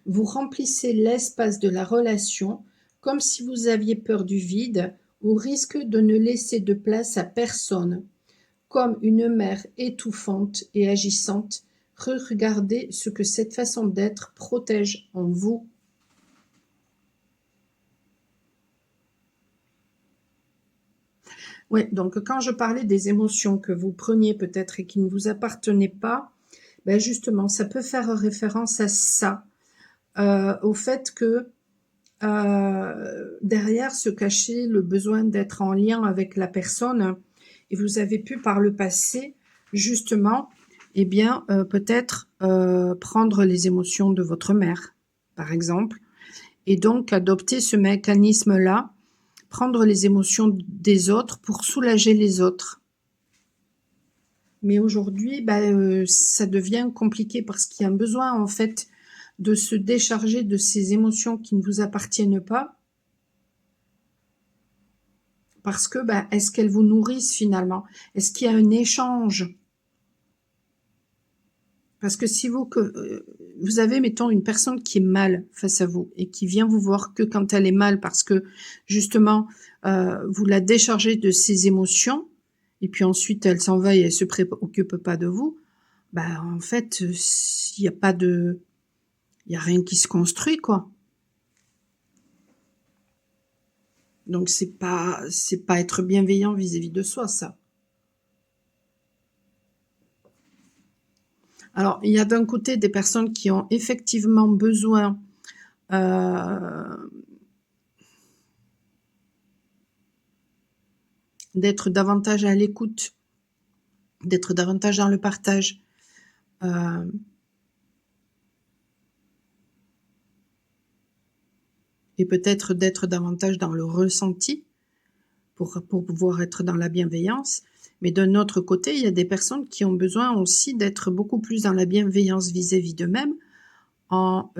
Vous remplissez l'espace de la relation comme si vous aviez peur du vide, au risque de ne laisser de place à personne. Comme une mère étouffante et agissante, regardez ce que cette façon d'être protège en vous. Oui, donc quand je parlais des émotions que vous preniez peut-être et qui ne vous appartenaient pas, ben justement, ça peut faire référence à ça, au fait que derrière se cachait le besoin d'être en lien avec la personne et vous avez pu par le passé, justement, eh bien, peut-être prendre les émotions de votre mère, par exemple, et donc adopter ce mécanisme-là, prendre les émotions des autres pour soulager les autres. Mais aujourd'hui, ça devient compliqué parce qu'il y a un besoin, en fait, de se décharger de ces émotions qui ne vous appartiennent pas. Parce que, est-ce qu'elles vous nourrissent finalement? Est-ce qu'il y a un échange? Parce que si vous avez, mettons, une personne qui est mal face à vous et qui vient vous voir que quand elle est mal parce que, justement, vous la déchargez de ses émotions et puis ensuite elle s'en va et elle se préoccupe pas de vous, en fait, il y a rien qui se construit, quoi. Donc c'est pas être bienveillant vis-à-vis de soi, ça. Alors, il y a d'un côté des personnes qui ont effectivement besoin d'être davantage à l'écoute, d'être davantage dans le partage. Et peut-être d'être davantage dans le ressenti pour pouvoir être dans la bienveillance. Mais d'un autre côté, il y a des personnes qui ont besoin aussi d'être beaucoup plus dans la bienveillance vis-à-vis d'eux-mêmes en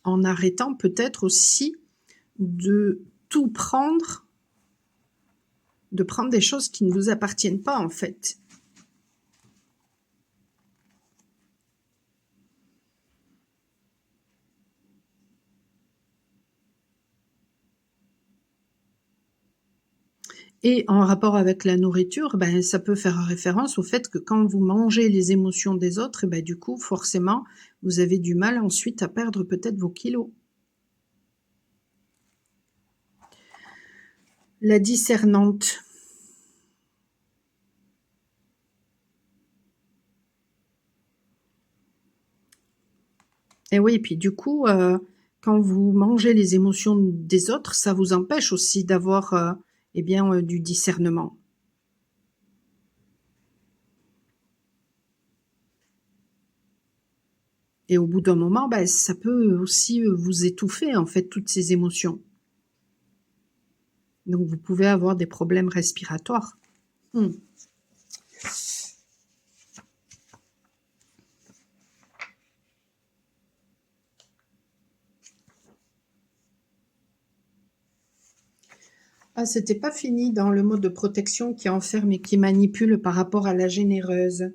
arrêtant peut-être aussi de tout prendre, de prendre des choses qui ne vous appartiennent pas en fait. Et en rapport avec la nourriture, ça peut faire référence au fait que quand vous mangez les émotions des autres, du coup, forcément, vous avez du mal ensuite à perdre peut-être vos kilos. La discernante. Et oui, et puis du coup, quand vous mangez les émotions des autres, ça vous empêche aussi d'avoir, du discernement. Et au bout d'un moment, ça peut aussi vous étouffer, en fait, toutes ces émotions. Donc vous pouvez avoir des problèmes respiratoires. Ah, c'était pas fini dans le mode de protection qui enferme et qui manipule par rapport à la généreuse.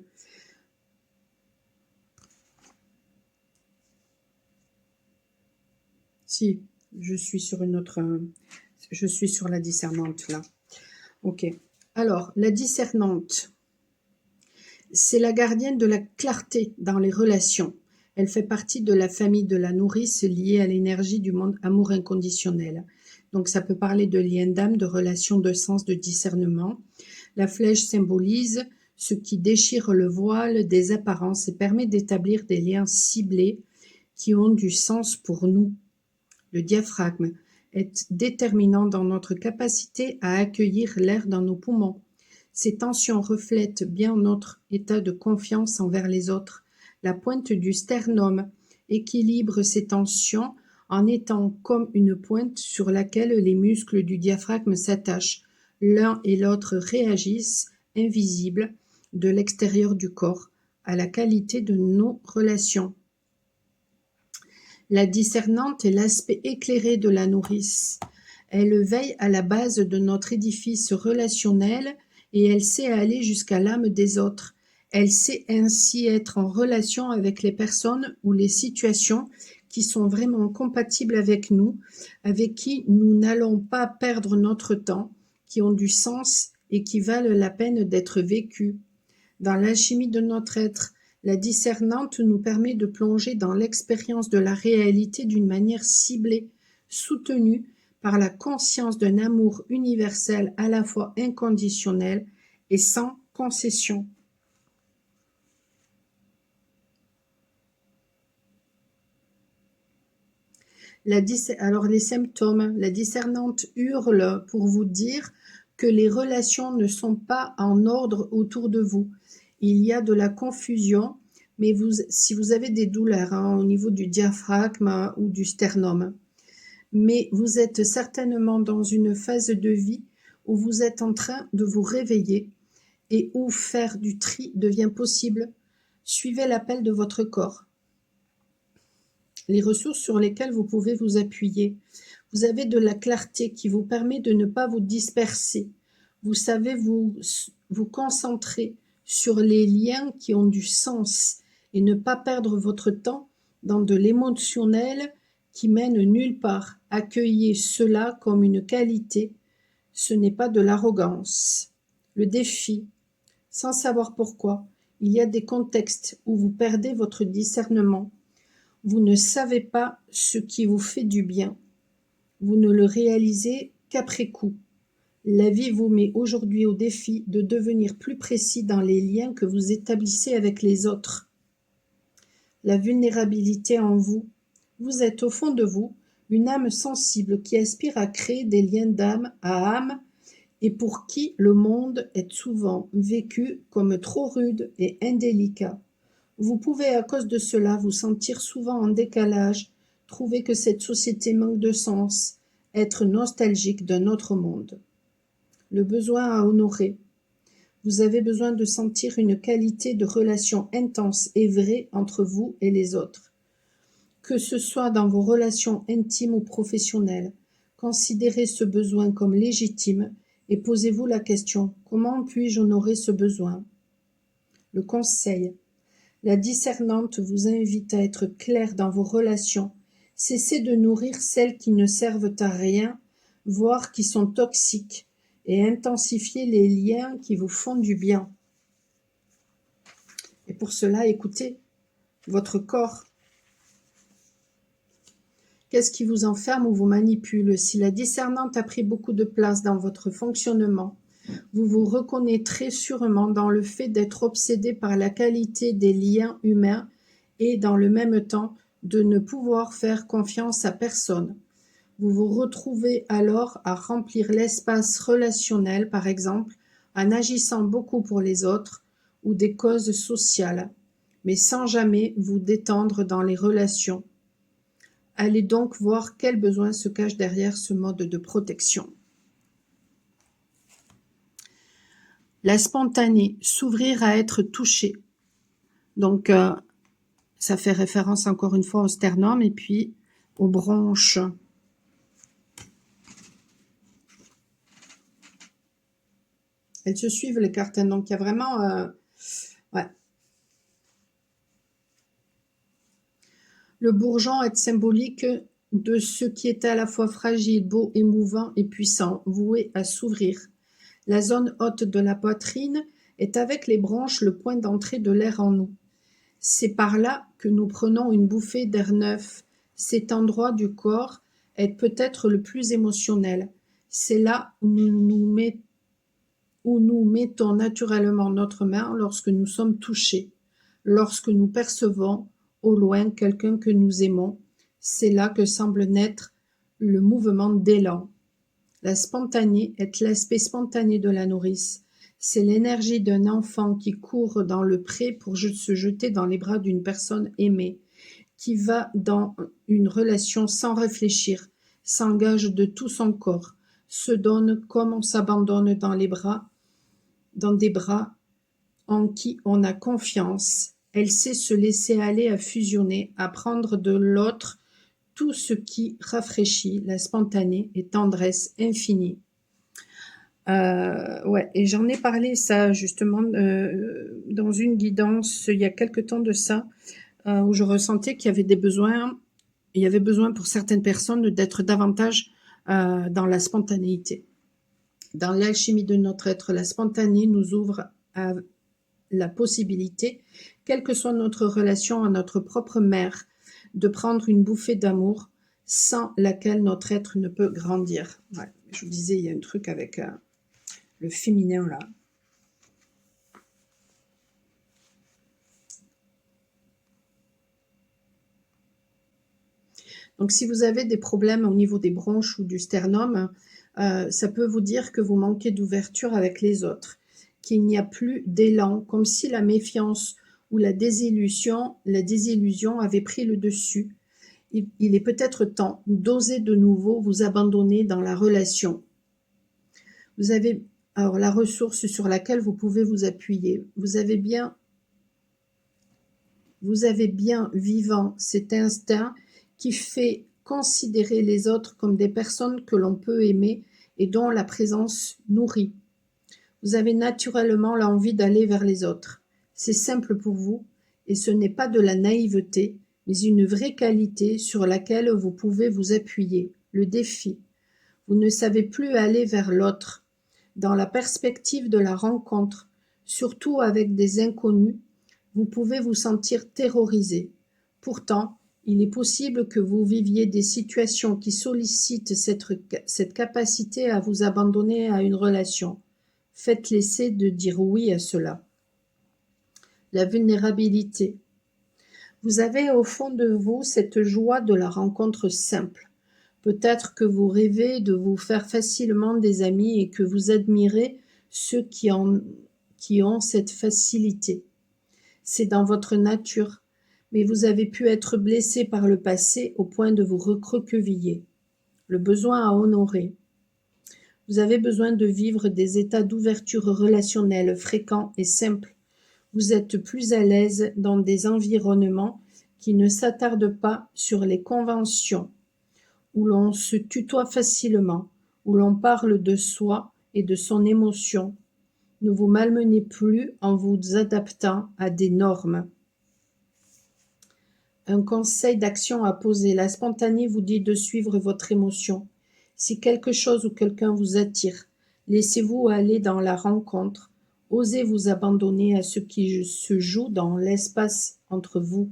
Si, je suis sur je suis sur la discernante là. Ok. Alors, la discernante, c'est la gardienne de la clarté dans les relations. Elle fait partie de la famille de la nourrice liée à l'énergie du monde amour inconditionnel. Donc ça peut parler de liens d'âme, de relations de sens, de discernement. La flèche symbolise ce qui déchire le voile des apparences et permet d'établir des liens ciblés qui ont du sens pour nous. Le diaphragme est déterminant dans notre capacité à accueillir l'air dans nos poumons. Ces tensions reflètent bien notre état de confiance envers les autres. La pointe du sternum équilibre ces tensions en étant comme une pointe sur laquelle les muscles du diaphragme s'attachent. L'un et l'autre réagissent, invisibles, de l'extérieur du corps, à la qualité de nos relations. La discernante est l'aspect éclairé de la nourrice. Elle veille à la base de notre édifice relationnel et elle sait aller jusqu'à l'âme des autres. Elle sait ainsi être en relation avec les personnes ou les situations qui sont vraiment compatibles avec nous, avec qui nous n'allons pas perdre notre temps, qui ont du sens et qui valent la peine d'être vécues. Dans l'alchimie de notre être, la discernante nous permet de plonger dans l'expérience de la réalité d'une manière ciblée, soutenue par la conscience d'un amour universel à la fois inconditionnel et sans concession. Alors les symptômes, la discernante hurle pour vous dire que les relations ne sont pas en ordre autour de vous. Il y a de la confusion, mais si vous avez des douleurs au niveau du diaphragme ou du sternum, mais vous êtes certainement dans une phase de vie où vous êtes en train de vous réveiller et où faire du tri devient possible. Suivez l'appel de votre corps. Les ressources sur lesquelles vous pouvez vous appuyer. Vous avez de la clarté qui vous permet de ne pas vous disperser. Vous savez vous concentrer sur les liens qui ont du sens et ne pas perdre votre temps dans de l'émotionnel qui mène nulle part. Accueillez cela comme une qualité. Ce n'est pas de l'arrogance. Le défi, sans savoir pourquoi, il y a des contextes où vous perdez votre discernement. Vous ne savez pas ce qui vous fait du bien. Vous ne le réalisez qu'après coup. La vie vous met aujourd'hui au défi de devenir plus précis dans les liens que vous établissez avec les autres. La vulnérabilité en vous. Vous êtes au fond de vous une âme sensible qui aspire à créer des liens d'âme à âme et pour qui le monde est souvent vécu comme trop rude et indélicat. Vous pouvez à cause de cela vous sentir souvent en décalage, trouver que cette société manque de sens, être nostalgique d'un autre monde. Le besoin à honorer. Vous avez besoin de sentir une qualité de relation intense et vraie entre vous et les autres. Que ce soit dans vos relations intimes ou professionnelles, considérez ce besoin comme légitime et posez-vous la question: comment puis-je honorer ce besoin? Le conseil. La discernante vous invite à être clair dans vos relations. Cessez de nourrir celles qui ne servent à rien, voire qui sont toxiques, et intensifiez les liens qui vous font du bien. Et pour cela, écoutez votre corps. Qu'est-ce qui vous enferme ou vous manipule? Si la discernante a pris beaucoup de place dans votre fonctionnement, vous vous reconnaîtrez sûrement dans le fait d'être obsédé par la qualité des liens humains et dans le même temps de ne pouvoir faire confiance à personne. Vous vous retrouvez alors à remplir l'espace relationnel, par exemple, en agissant beaucoup pour les autres ou des causes sociales, mais sans jamais vous détendre dans les relations. Allez donc voir quel besoin se cache derrière ce mode de protection. La spontanée, s'ouvrir à être touché. Donc, ça fait référence encore une fois au sternum et puis aux bronches. Elles se suivent les cartes, donc il y a vraiment... ouais. Le bourgeon est symbolique de ce qui est à la fois fragile, beau, émouvant et puissant, voué à s'ouvrir. La zone haute de la poitrine est avec les branches le point d'entrée de l'air en nous. C'est par là que nous prenons une bouffée d'air neuf. Cet endroit du corps est peut-être le plus émotionnel. C'est là où nous mettons naturellement notre main lorsque nous sommes touchés, lorsque nous percevons au loin quelqu'un que nous aimons. C'est là que semble naître le mouvement d'élan. La spontanée est l'aspect spontané de la nourrice. C'est l'énergie d'un enfant qui court dans le pré pour se jeter dans les bras d'une personne aimée, qui va dans une relation sans réfléchir, s'engage de tout son corps, se donne comme on s'abandonne dans des bras en qui on a confiance. Elle sait se laisser aller à fusionner, à prendre de l'autre tout ce qui rafraîchit, la spontanée et tendresse infinie. Ouais, et j'en ai parlé ça justement dans une guidance il y a quelque temps de ça, où je ressentais qu'il y avait des besoins, il y avait besoin pour certaines personnes d'être davantage dans la spontanéité. Dans l'alchimie de notre être, la spontanée nous ouvre à la possibilité, quelle que soit notre relation à notre propre mère, de prendre une bouffée d'amour sans laquelle notre être ne peut grandir. Ouais, je vous disais, il y a un truc avec le féminin là. Donc si vous avez des problèmes au niveau des bronches ou du sternum, ça peut vous dire que vous manquez d'ouverture avec les autres, qu'il n'y a plus d'élan, comme si la méfiance ou la désillusion avait pris le dessus. Il est peut-être temps d'oser de nouveau vous abandonner dans la relation. Vous avez alors la ressource sur laquelle vous pouvez vous appuyer. Vous avez bien vivant cet instinct qui fait considérer les autres comme des personnes que l'on peut aimer et dont la présence nourrit. Vous avez naturellement l'envie d'aller vers les autres. C'est simple pour vous et ce n'est pas de la naïveté, mais une vraie qualité sur laquelle vous pouvez vous appuyer. Le défi. Vous ne savez plus aller vers l'autre, dans la perspective de la rencontre, surtout avec des inconnus, vous pouvez vous sentir terrorisé. Pourtant, il est possible que vous viviez des situations qui sollicitent cette capacité à vous abandonner à une relation. Faites l'essai de dire oui à cela. La vulnérabilité. Vous avez au fond de vous cette joie de la rencontre simple. Peut-être que vous rêvez de vous faire facilement des amis et que vous admirez ceux qui ont cette facilité. C'est dans votre nature, mais vous avez pu être blessé par le passé au point de vous recroqueviller. Le besoin à honorer. Vous avez besoin de vivre des états d'ouverture relationnelle fréquents et simples. Vous êtes plus à l'aise dans des environnements qui ne s'attardent pas sur les conventions, où l'on se tutoie facilement, où l'on parle de soi et de son émotion. Ne vous malmenez plus en vous adaptant à des normes. Un conseil d'action à poser. La spontanée vous dit de suivre votre émotion. Si quelque chose ou quelqu'un vous attire, laissez-vous aller dans la rencontre. Osez vous abandonner à ce qui se joue dans l'espace entre vous.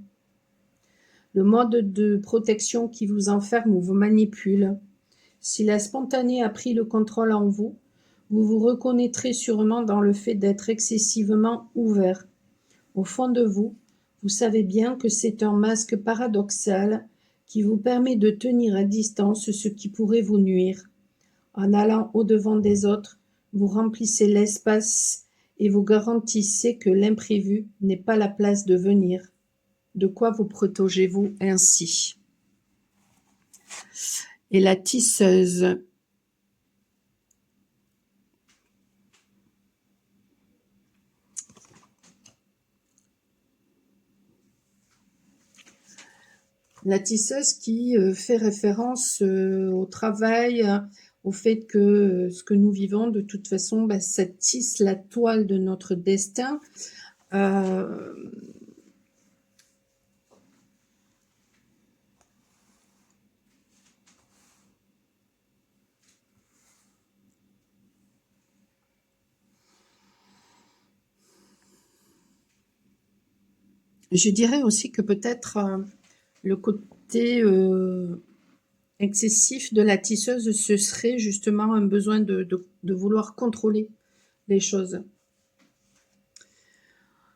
Le mode de protection qui vous enferme ou vous manipule. Si la spontanée a pris le contrôle en vous, vous vous reconnaîtrez sûrement dans le fait d'être excessivement ouvert. Au fond de vous, vous savez bien que c'est un masque paradoxal qui vous permet de tenir à distance ce qui pourrait vous nuire. En allant au-devant des autres, vous remplissez l'espace et vous garantissez que l'imprévu n'est pas la place de venir. De quoi vous protégez-vous ainsi? Et la tisseuse. La tisseuse qui fait référence au travail, au fait que ce que nous vivons, de toute façon, ça tisse la toile de notre destin. Je dirais aussi que peut-être le côté excessif de la tisseuse, ce serait justement un besoin de vouloir contrôler les choses.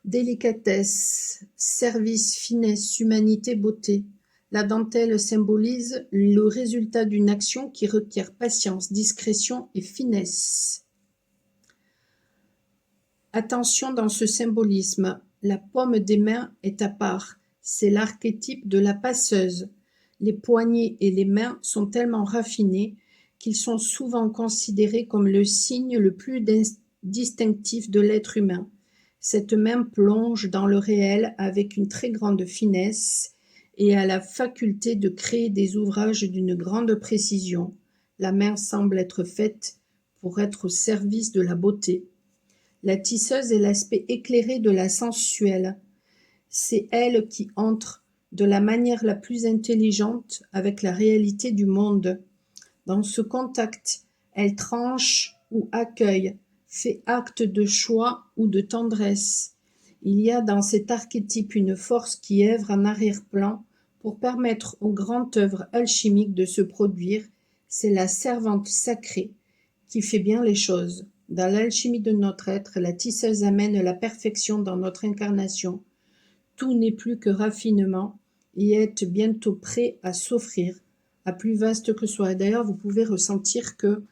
Délicatesse, service, finesse, humanité, beauté. La dentelle symbolise le résultat d'une action qui requiert patience, discrétion et finesse. Attention dans ce symbolisme, la paume des mains est à part, c'est l'archétype de la passeuse. Les poignets et les mains sont tellement raffinés qu'ils sont souvent considérés comme le signe le plus distinctif de l'être humain. Cette main plonge dans le réel avec une très grande finesse et a la faculté de créer des ouvrages d'une grande précision. La main semble être faite pour être au service de la beauté. La tisseuse est l'aspect éclairé de la sensuelle. C'est elle qui entre de la manière la plus intelligente avec la réalité du monde. Dans ce contact, elle tranche ou accueille, fait acte de choix ou de tendresse. Il y a dans cet archétype une force qui œuvre en arrière-plan pour permettre aux grandes œuvres alchimiques de se produire. C'est la servante sacrée qui fait bien les choses. Dans l'alchimie de notre être, la tisseuse amène la perfection dans notre incarnation. Tout n'est plus que raffinement et est bientôt prêt à s'offrir, à plus vaste que soi. D'ailleurs, vous pouvez ressentir que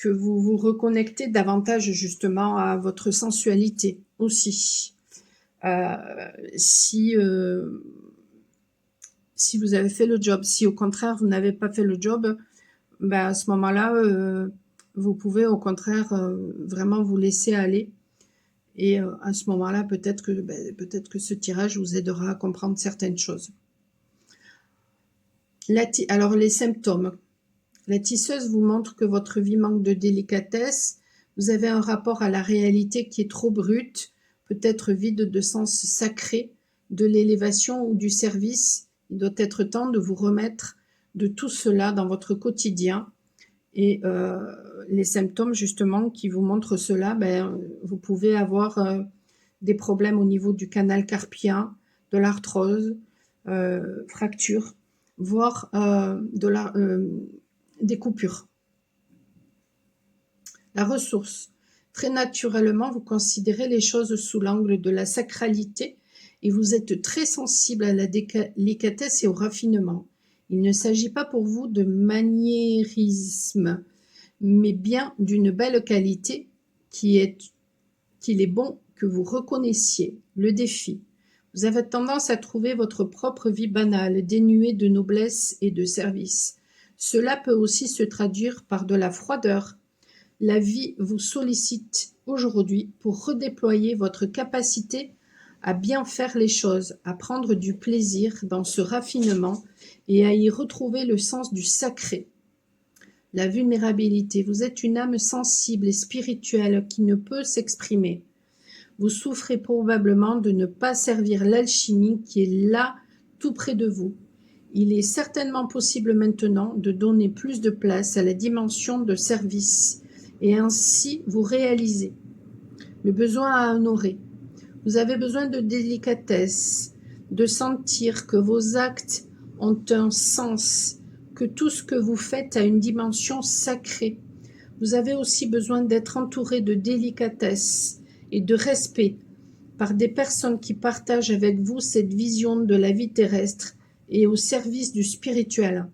vous vous reconnectez davantage justement à votre sensualité aussi. Si vous avez fait le job, si au contraire vous n'avez pas fait le job, ben à ce moment-là, vous pouvez au contraire vraiment vous laisser aller. Et à ce moment-là, peut-être que ce tirage vous aidera à comprendre certaines choses. Alors, les symptômes. La tisseuse vous montre que votre vie manque de délicatesse. Vous avez un rapport à la réalité qui est trop brut, peut-être vide de sens sacré, de l'élévation ou du service. Il doit être temps de vous remettre de tout cela dans votre quotidien. Et les symptômes justement qui vous montrent cela, vous pouvez avoir des problèmes au niveau du canal carpien, de l'arthrose, fractures, voire des coupures. La ressource. Très naturellement, vous considérez les choses sous l'angle de la sacralité et vous êtes très sensible à la délicatesse et au raffinement. Il ne s'agit pas pour vous de maniérisme, mais bien d'une belle qualité qu'il est bon que vous reconnaissiez. Le défi. Vous avez tendance à trouver votre propre vie banale, dénuée de noblesse et de service. Cela peut aussi se traduire par de la froideur. La vie vous sollicite aujourd'hui pour redéployer votre capacité à bien faire les choses, à prendre du plaisir dans ce raffinement et à y retrouver le sens du sacré. La vulnérabilité. Vous êtes une âme sensible et spirituelle qui ne peut s'exprimer. Vous souffrez probablement de ne pas servir l'alchimie qui est là, tout près de vous. Il est certainement possible maintenant de donner plus de place à la dimension de service et ainsi vous réaliser le besoin à honorer. Vous avez besoin de délicatesse, de sentir que vos actes ont un sens, que tout ce que vous faites a une dimension sacrée. Vous avez aussi besoin d'être entouré de délicatesse et de respect par des personnes qui partagent avec vous cette vision de la vie terrestre et au service du spirituel.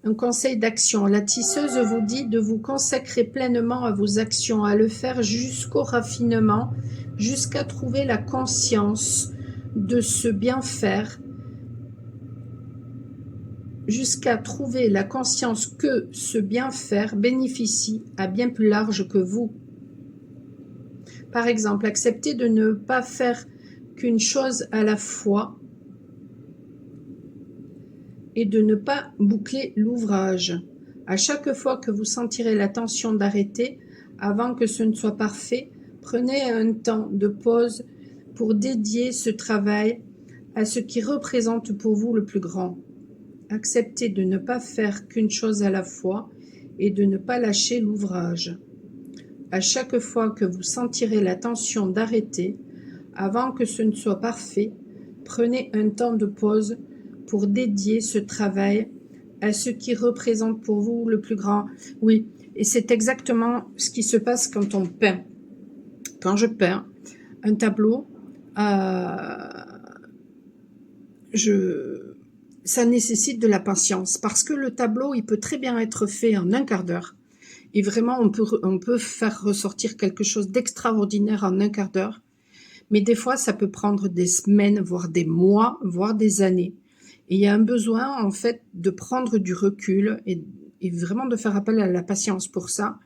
Un conseil d'action. La tisseuse vous dit de vous consacrer pleinement à vos actions, à le faire jusqu'au raffinement, jusqu'à trouver la conscience de ce bien faire, jusqu'à trouver la conscience que ce bien faire bénéficie à bien plus large que vous. Par exemple, accepter de ne pas faire qu'une chose à la fois et de ne pas boucler l'ouvrage. À chaque fois que vous sentirez la tension d'arrêter, avant que ce ne soit parfait, prenez un temps de pause pour dédier ce travail à ce qui représente pour vous le plus grand. Acceptez de ne pas faire qu'une chose à la fois et de ne pas lâcher l'ouvrage. À chaque fois que vous sentirez la tension d'arrêter, avant que ce ne soit parfait, prenez un temps de pause pour dédier ce travail à ce qui représente pour vous le plus grand. Oui, et c'est exactement ce qui se passe quand on peint. Quand je peins un tableau, ça nécessite de la patience parce que le tableau, il peut très bien être fait en un quart d'heure. Et vraiment, on peut faire ressortir quelque chose d'extraordinaire en un quart d'heure. Mais des fois, ça peut prendre des semaines, voire des mois, voire des années. Et il y a un besoin, en fait, de prendre du recul et vraiment de faire appel à la patience pour ça.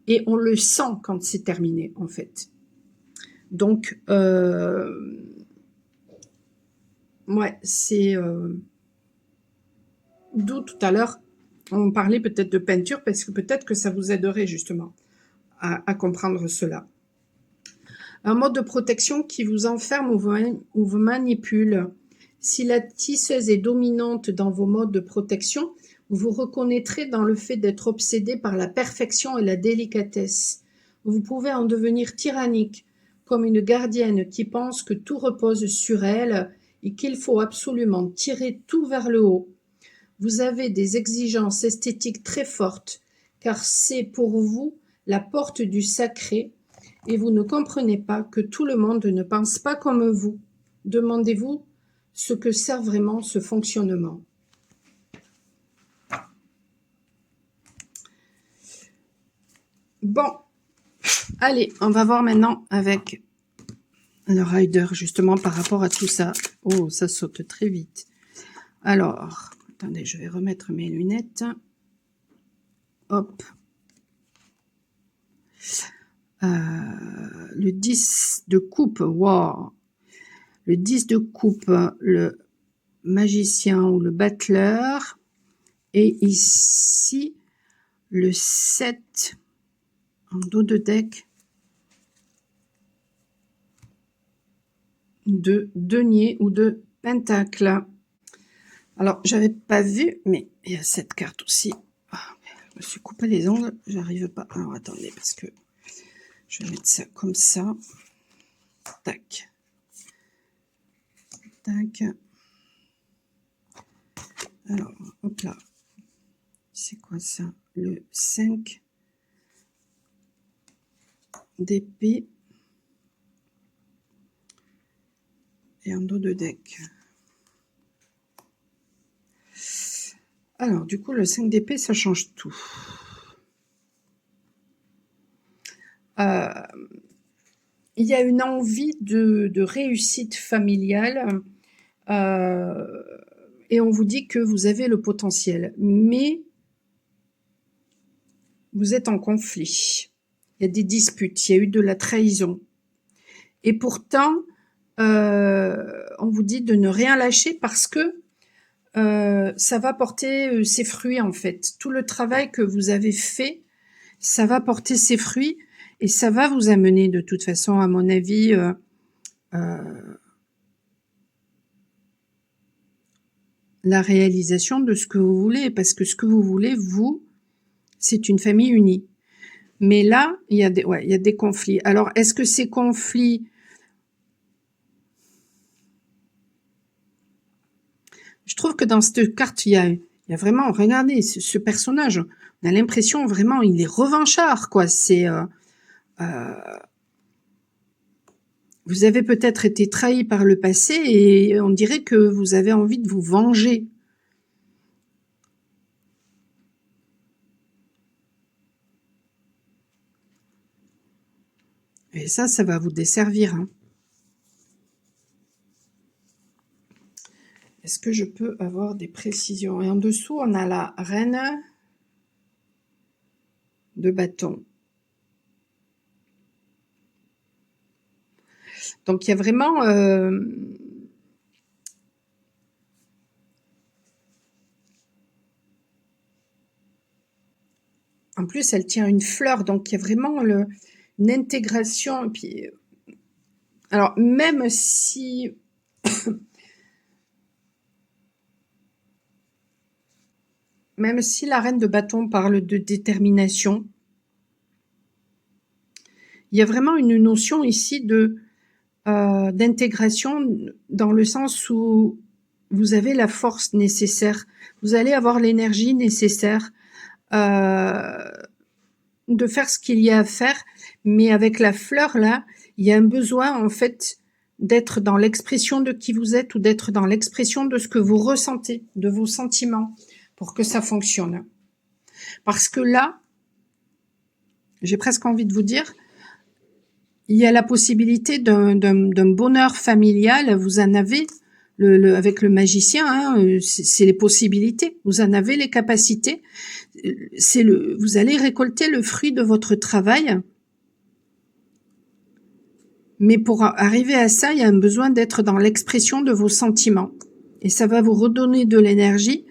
Et on le sent quand c'est terminé, en fait. Donc, ouais, c'est... d'où tout à l'heure, on parlait peut-être de peinture, parce que peut-être que ça vous aiderait justement à comprendre cela. Un mode de protection qui vous enferme ou vous manipule. Si la tisseuse est dominante dans vos modes de protection, vous vous reconnaîtrez dans le fait d'être obsédé par la perfection et la délicatesse. Vous pouvez en devenir tyrannique, comme une gardienne qui pense que tout repose sur elle et qu'il faut absolument tirer tout vers le haut. Vous avez des exigences esthétiques très fortes, car c'est pour vous la porte du sacré, et vous ne comprenez pas que tout le monde ne pense pas comme vous. Demandez-vous ce que sert vraiment ce fonctionnement. Bon, allez, on va voir maintenant avec le rider, justement, par rapport à tout ça. Oh, ça saute très vite. Alors, attendez, je vais remettre mes lunettes. Hop. Le 10 de coupe, wow. Le 10 de coupe, le magicien ou le battleur. Et ici, le 7 en dos de deck de denier ou de pentacle. Alors, j'avais pas vu, mais il y a cette carte aussi. Je me suis coupé les ongles, j'arrive pas. Alors, attendez, parce que je vais mettre ça comme ça. Tac. Tac. Alors, hop là. C'est quoi ça? Le 5 d'épée. Et en dos de deck. Alors, du coup, le 5 d'épée, ça change tout. Il y a une envie de réussite familiale et on vous dit que vous avez le potentiel, mais vous êtes en conflit. Il y a des disputes, il y a eu de la trahison. Et pourtant, on vous dit de ne rien lâcher parce que ça va porter ses fruits en fait. Tout le travail que vous avez fait, ça va porter ses fruits et ça va vous amener de toute façon, à mon avis, la réalisation de ce que vous voulez. Parce que ce que vous voulez, vous, c'est une famille unie. Mais là, il y a des conflits. Alors, est-ce que ces conflits... Je trouve que dans cette carte, il y a vraiment... Regardez, ce personnage, on a l'impression vraiment, il est revanchard, quoi. C'est... vous avez peut-être été trahi par le passé et on dirait que vous avez envie de vous venger. Et ça va vous desservir. Hein. Est-ce que je peux avoir des précisions? Et en dessous, on a la reine de bâton. Donc, il y a vraiment... en plus, elle tient une fleur, donc il y a vraiment une intégration. Et puis, alors, même si... même si la reine de bâton parle de détermination, Il y a vraiment une notion ici de d'intégration, dans le sens où vous avez la force nécessaire, vous allez avoir l'énergie nécessaire de faire ce qu'il y a à faire, mais avec la fleur là, il y a un besoin en fait d'être dans l'expression de qui vous êtes ou d'être dans l'expression de ce que vous ressentez, de vos sentiments, pour que ça fonctionne. Parce que là, j'ai presque envie de vous dire, il y a la possibilité d'un bonheur familial, vous en avez, avec le magicien, hein, c'est les possibilités, vous en avez les capacités, vous allez récolter le fruit de votre travail, mais pour arriver à ça, il y a un besoin d'être dans l'expression de vos sentiments, et ça va vous redonner de l'énergie,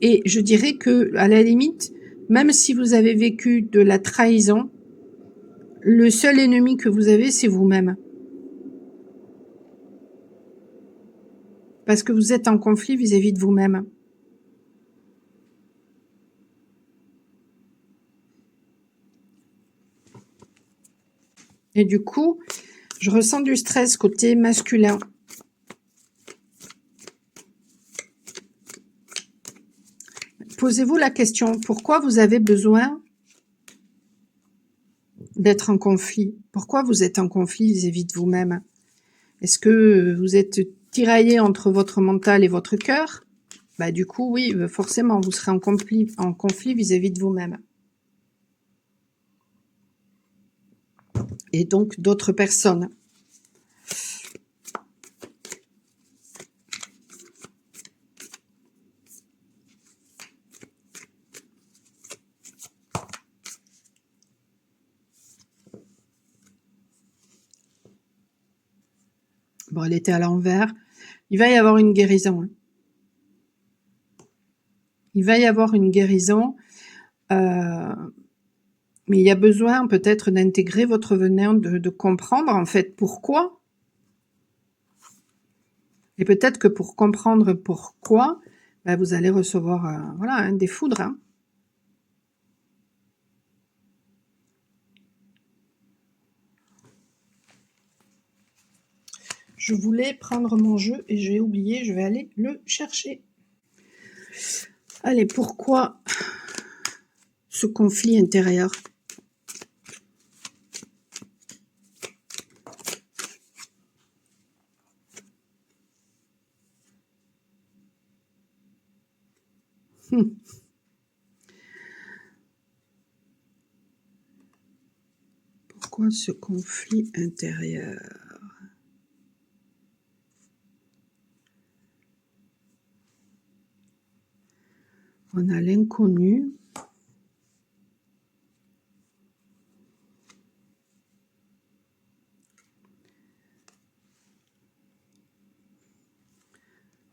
et je dirais que, à la limite, même si vous avez vécu de la trahison, le seul ennemi que vous avez, c'est vous-même. Parce que vous êtes en conflit vis-à-vis de vous-même. Et du coup, je ressens du stress côté masculin. Posez-vous la question, pourquoi vous avez besoin d'être en conflit? Pourquoi vous êtes en conflit vis-à-vis de vous-même? Est-ce que vous êtes tiraillé entre votre mental et votre cœur? Bah du coup, oui, forcément, vous serez en conflit vis-à-vis de vous-même. Et donc d'autres personnes. Bon, elle était à l'envers. Il va y avoir une guérison. Hein. Il va y avoir une guérison. Mais il y a besoin peut-être d'intégrer votre venin, de comprendre en fait pourquoi. Et peut-être que pour comprendre pourquoi, ben vous allez recevoir voilà, hein, des foudres. Hein. Je voulais prendre mon jeu et j'ai oublié, je vais aller le chercher. Allez, pourquoi ce conflit intérieur? Pourquoi ce conflit intérieur? On a l'inconnu.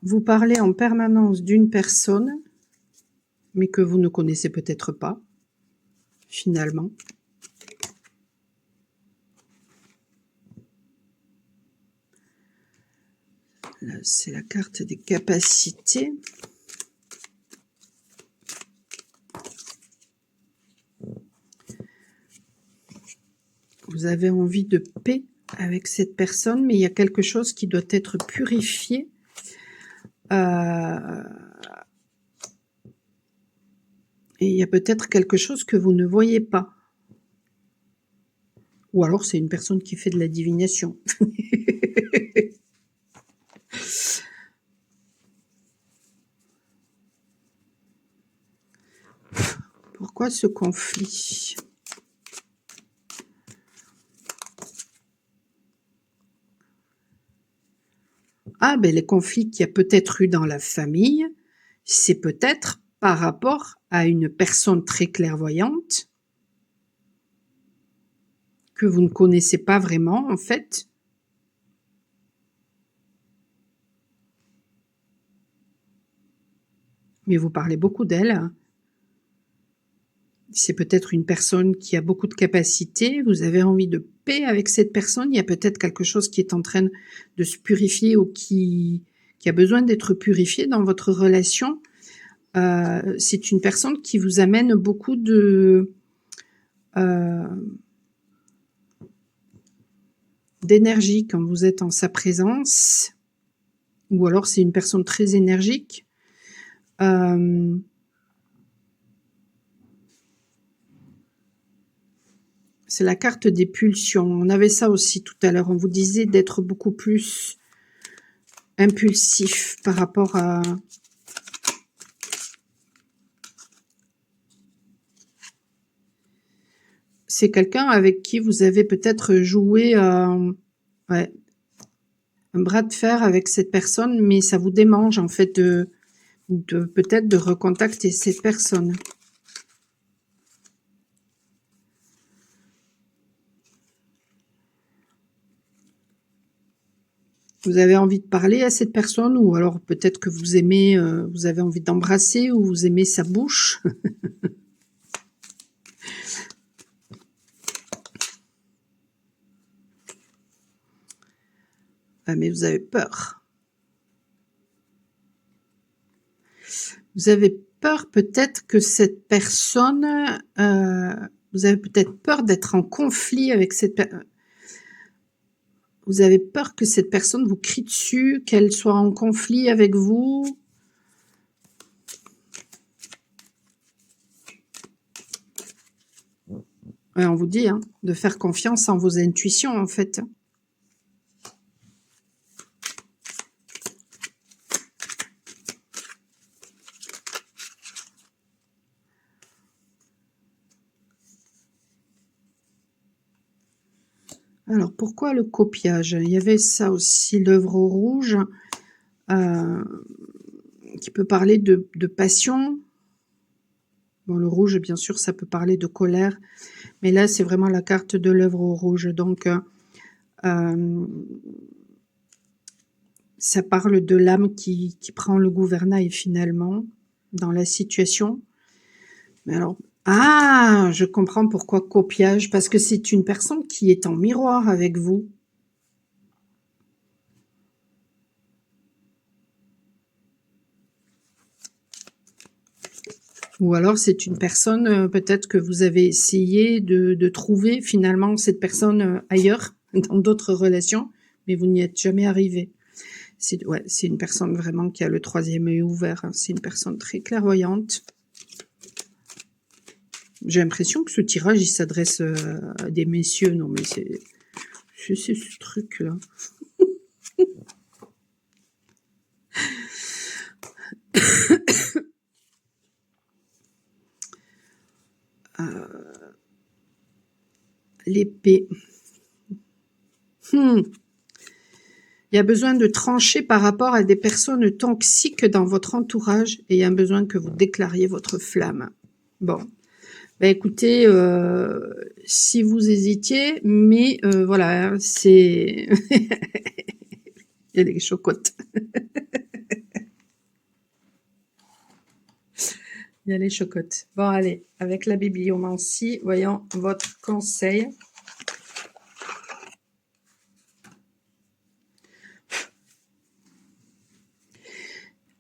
Vous parlez en permanence d'une personne, mais que vous ne connaissez peut-être pas, finalement. Là, c'est la carte des capacités. Vous avez envie de paix avec cette personne, mais il y a quelque chose qui doit être purifié. Et il y a peut-être quelque chose que vous ne voyez pas. Ou alors c'est une personne qui fait de la divination. Pourquoi ce conflit? Ah, ben les conflits qu'il y a peut-être eu dans la famille, c'est peut-être par rapport à une personne très clairvoyante que vous ne connaissez pas vraiment, en fait. Mais vous parlez beaucoup d'elle. C'est peut-être une personne qui a beaucoup de capacités, vous avez envie de paix avec cette personne, il y a peut-être quelque chose qui est en train de se purifier ou qui a besoin d'être purifié dans votre relation. C'est une personne qui vous amène beaucoup de d'énergie quand vous êtes en sa présence, ou alors c'est une personne très énergique. C'est la carte des pulsions. On avait ça aussi tout à l'heure. On vous disait d'être beaucoup plus impulsif par rapport à... C'est quelqu'un avec qui vous avez peut-être joué ouais, un bras de fer avec cette personne, mais ça vous démange en fait peut-être de recontacter cette personne. Vous avez envie de parler à cette personne, ou alors peut-être que vous aimez, vous avez envie d'embrasser, ou vous aimez sa bouche. Ah, mais vous avez peur. Vous avez peur peut-être que cette personne, vous avez peut-être peur d'être en conflit avec cette personne. Vous avez peur que cette personne vous crie dessus, qu'elle soit en conflit avec vous. Ouais, on vous dit de faire confiance en vos intuitions, en fait. Alors, pourquoi le copiage? Il y avait ça aussi, l'œuvre rouge, qui peut parler de passion. Bon, le rouge, bien sûr, ça peut parler de colère. Mais là, c'est vraiment la carte de l'œuvre rouge. Donc, ça parle de l'âme qui prend le gouvernail, finalement, dans la situation. Mais alors, ah, je comprends pourquoi copiage, parce que c'est une personne qui est en miroir avec vous. Ou alors c'est une personne, peut-être que vous avez essayé de trouver finalement cette personne ailleurs, dans d'autres relations, mais vous n'y êtes jamais arrivé. Ouais, c'est une personne vraiment qui a le troisième œil ouvert. C'est une personne très clairvoyante. J'ai l'impression que ce tirage, il s'adresse à des messieurs. Non, mais c'est ce truc-là. L'épée. Il y a besoin de trancher par rapport à des personnes toxiques dans votre entourage, et il y a besoin que vous déclariez votre flamme. Bon. Ben écoutez, si vous hésitiez, mais voilà, c'est... Il y a des chocottes. Il y a les chocottes. Bon, allez, avec la bibliomancie, voyons votre conseil.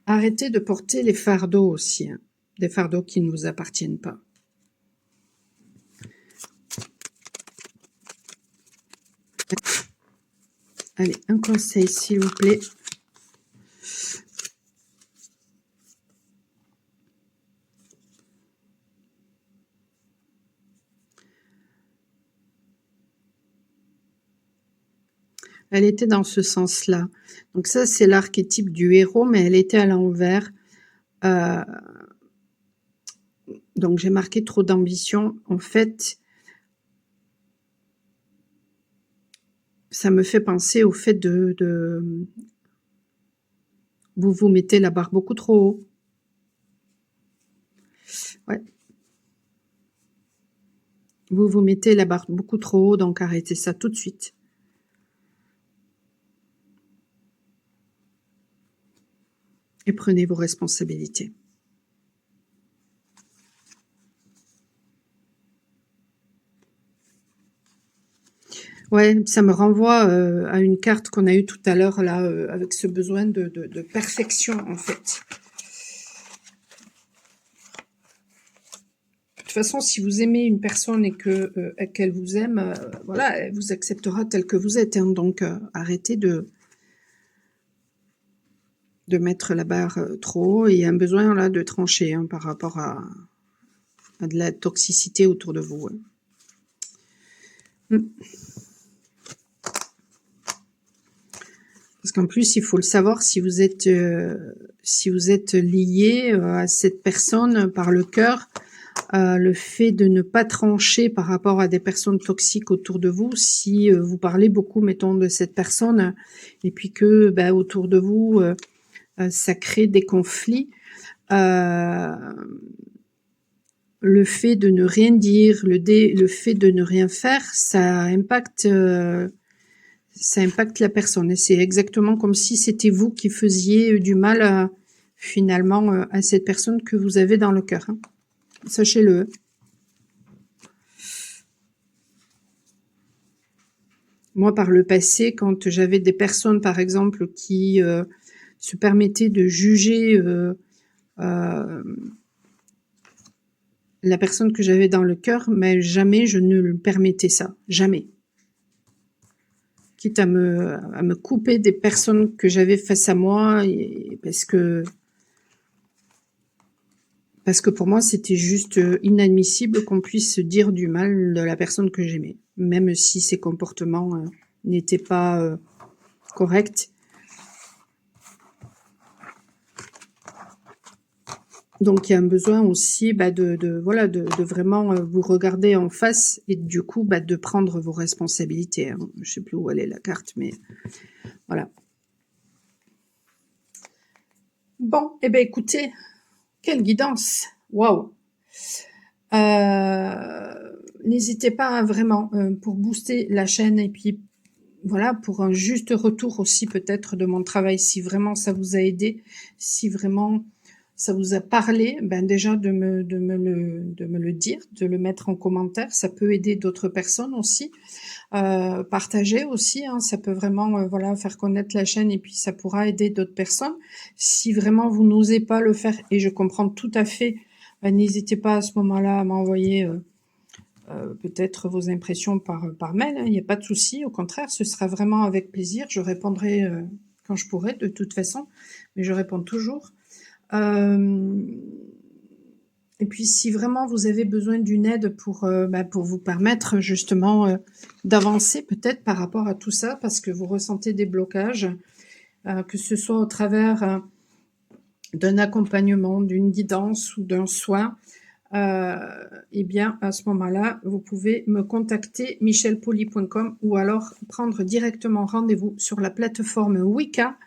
Arrêtez de porter les fardeaux aussi, des fardeaux qui ne vous appartiennent pas. Allez, un conseil, s'il vous plaît. Elle était dans ce sens-là. Donc ça, c'est l'archétype du héros, mais elle était à l'envers. Donc j'ai marqué trop d'ambition. En fait, ça me fait penser au fait vous vous mettez la barre beaucoup trop haut. Ouais. Vous vous mettez la barre beaucoup trop haut, donc arrêtez ça tout de suite. Et prenez vos responsabilités. Ouais, ça me renvoie à une carte qu'on a eue tout à l'heure, là, avec ce besoin de perfection, en fait. toute façon, si vous aimez une personne et qu'elle vous aime, voilà, elle vous acceptera tel que vous êtes. Hein. Donc, arrêtez de mettre la barre trop haut. Il y a un besoin là de trancher hein, par rapport à de la toxicité autour de vous. Hein. Parce qu'en plus, il faut le savoir, si vous êtes lié à cette personne par le cœur, le fait de ne pas trancher par rapport à des personnes toxiques autour de vous, si vous parlez beaucoup, mettons, de cette personne, et puis que autour de vous, ça crée des conflits, le fait de ne rien dire, le fait de ne rien faire, ça impacte la personne. Et c'est exactement comme si c'était vous qui faisiez du mal finalement à cette personne que vous avez dans le cœur. Hein. Sachez-le. Moi, par le passé, quand j'avais des personnes, par exemple, qui se permettaient de juger la personne que j'avais dans le cœur, mais jamais je ne le permettais ça. Jamais. Quitte à me couper des personnes que j'avais face à moi, parce que pour moi, c'était juste inadmissible qu'on puisse dire du mal de la personne que j'aimais, même si ses comportements n'étaient pas corrects. Donc, il y a un besoin aussi de vraiment vous regarder en face et du coup de prendre vos responsabilités. Hein. Je ne sais plus où elle est la carte, mais voilà. Bon, eh bien écoutez, quelle guidance! Waouh! N'hésitez pas vraiment pour booster la chaîne et puis voilà, pour un juste retour aussi peut-être de mon travail, si vraiment ça vous a aidé, si vraiment ça vous a parlé, déjà de me le dire, de le mettre en commentaire, ça peut aider d'autres personnes aussi. Partager aussi, hein, ça peut vraiment voilà, faire connaître la chaîne et puis ça pourra aider d'autres personnes. Si vraiment vous n'osez pas le faire, et je comprends tout à fait, n'hésitez pas à ce moment-là à m'envoyer peut-être vos impressions par mail, hein, il n'y a pas de souci, au contraire, ce sera vraiment avec plaisir, je répondrai quand je pourrai de toute façon, mais je réponds toujours. Et puis si vraiment vous avez besoin d'une aide pour vous permettre justement d'avancer peut-être par rapport à tout ça, parce que vous ressentez des blocages, que ce soit au travers d'un accompagnement, d'une guidance ou d'un soin, eh bien à ce moment-là, vous pouvez me contacter michelpoli.com ou alors prendre directement rendez-vous sur la plateforme Wicca.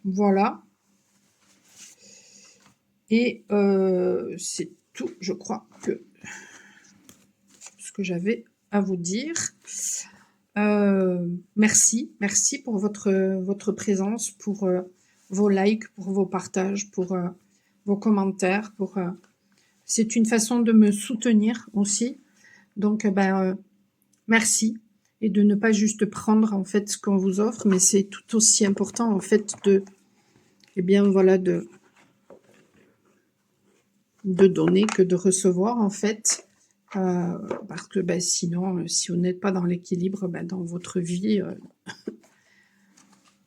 Voilà. Et c'est tout, je crois, que ce que j'avais à vous dire. Merci pour votre présence, pour vos likes, pour vos partages, pour vos commentaires. C'est une façon de me soutenir aussi. Donc, merci. Et de ne pas juste prendre en fait ce qu'on vous offre, mais c'est tout aussi important en fait de donner que de recevoir en fait. Parce que sinon, si vous n'êtes pas dans l'équilibre dans votre vie,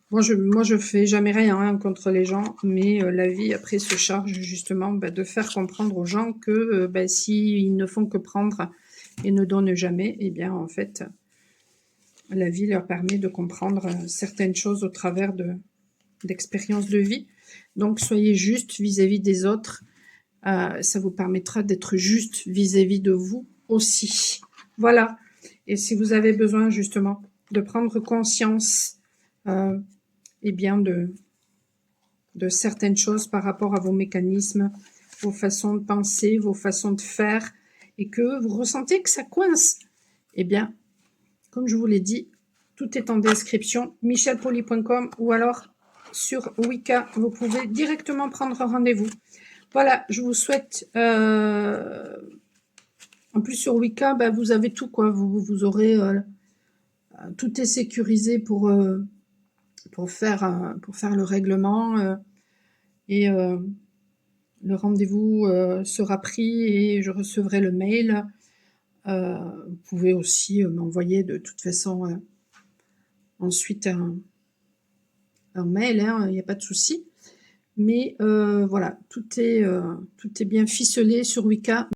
moi je fais jamais rien contre les gens, mais la vie après se charge justement de faire comprendre aux gens que s'ils ne font que prendre et ne donnent jamais, eh bien en fait la vie leur permet de comprendre certaines choses au travers d'expériences de vie. Donc soyez juste vis-à-vis des autres. Ça vous permettra d'être juste vis-à-vis de vous aussi. Voilà. Et si vous avez besoin justement de prendre conscience de certaines choses par rapport à vos mécanismes, vos façons de penser, vos façons de faire, et que vous ressentez que ça coince, eh bien, comme je vous l'ai dit, tout est en description, michelpoli.com ou alors sur Wicca, vous pouvez directement prendre rendez-vous. Voilà, je vous souhaite... En plus, sur Wicca, vous avez tout, quoi. Vous aurez... tout est sécurisé pour faire le règlement. et le rendez-vous sera pris et je recevrai le mail. Vous pouvez aussi m'envoyer de toute façon ensuite un mail, hein, il n'y a pas de souci. Mais voilà, tout est bien ficelé sur Wicca.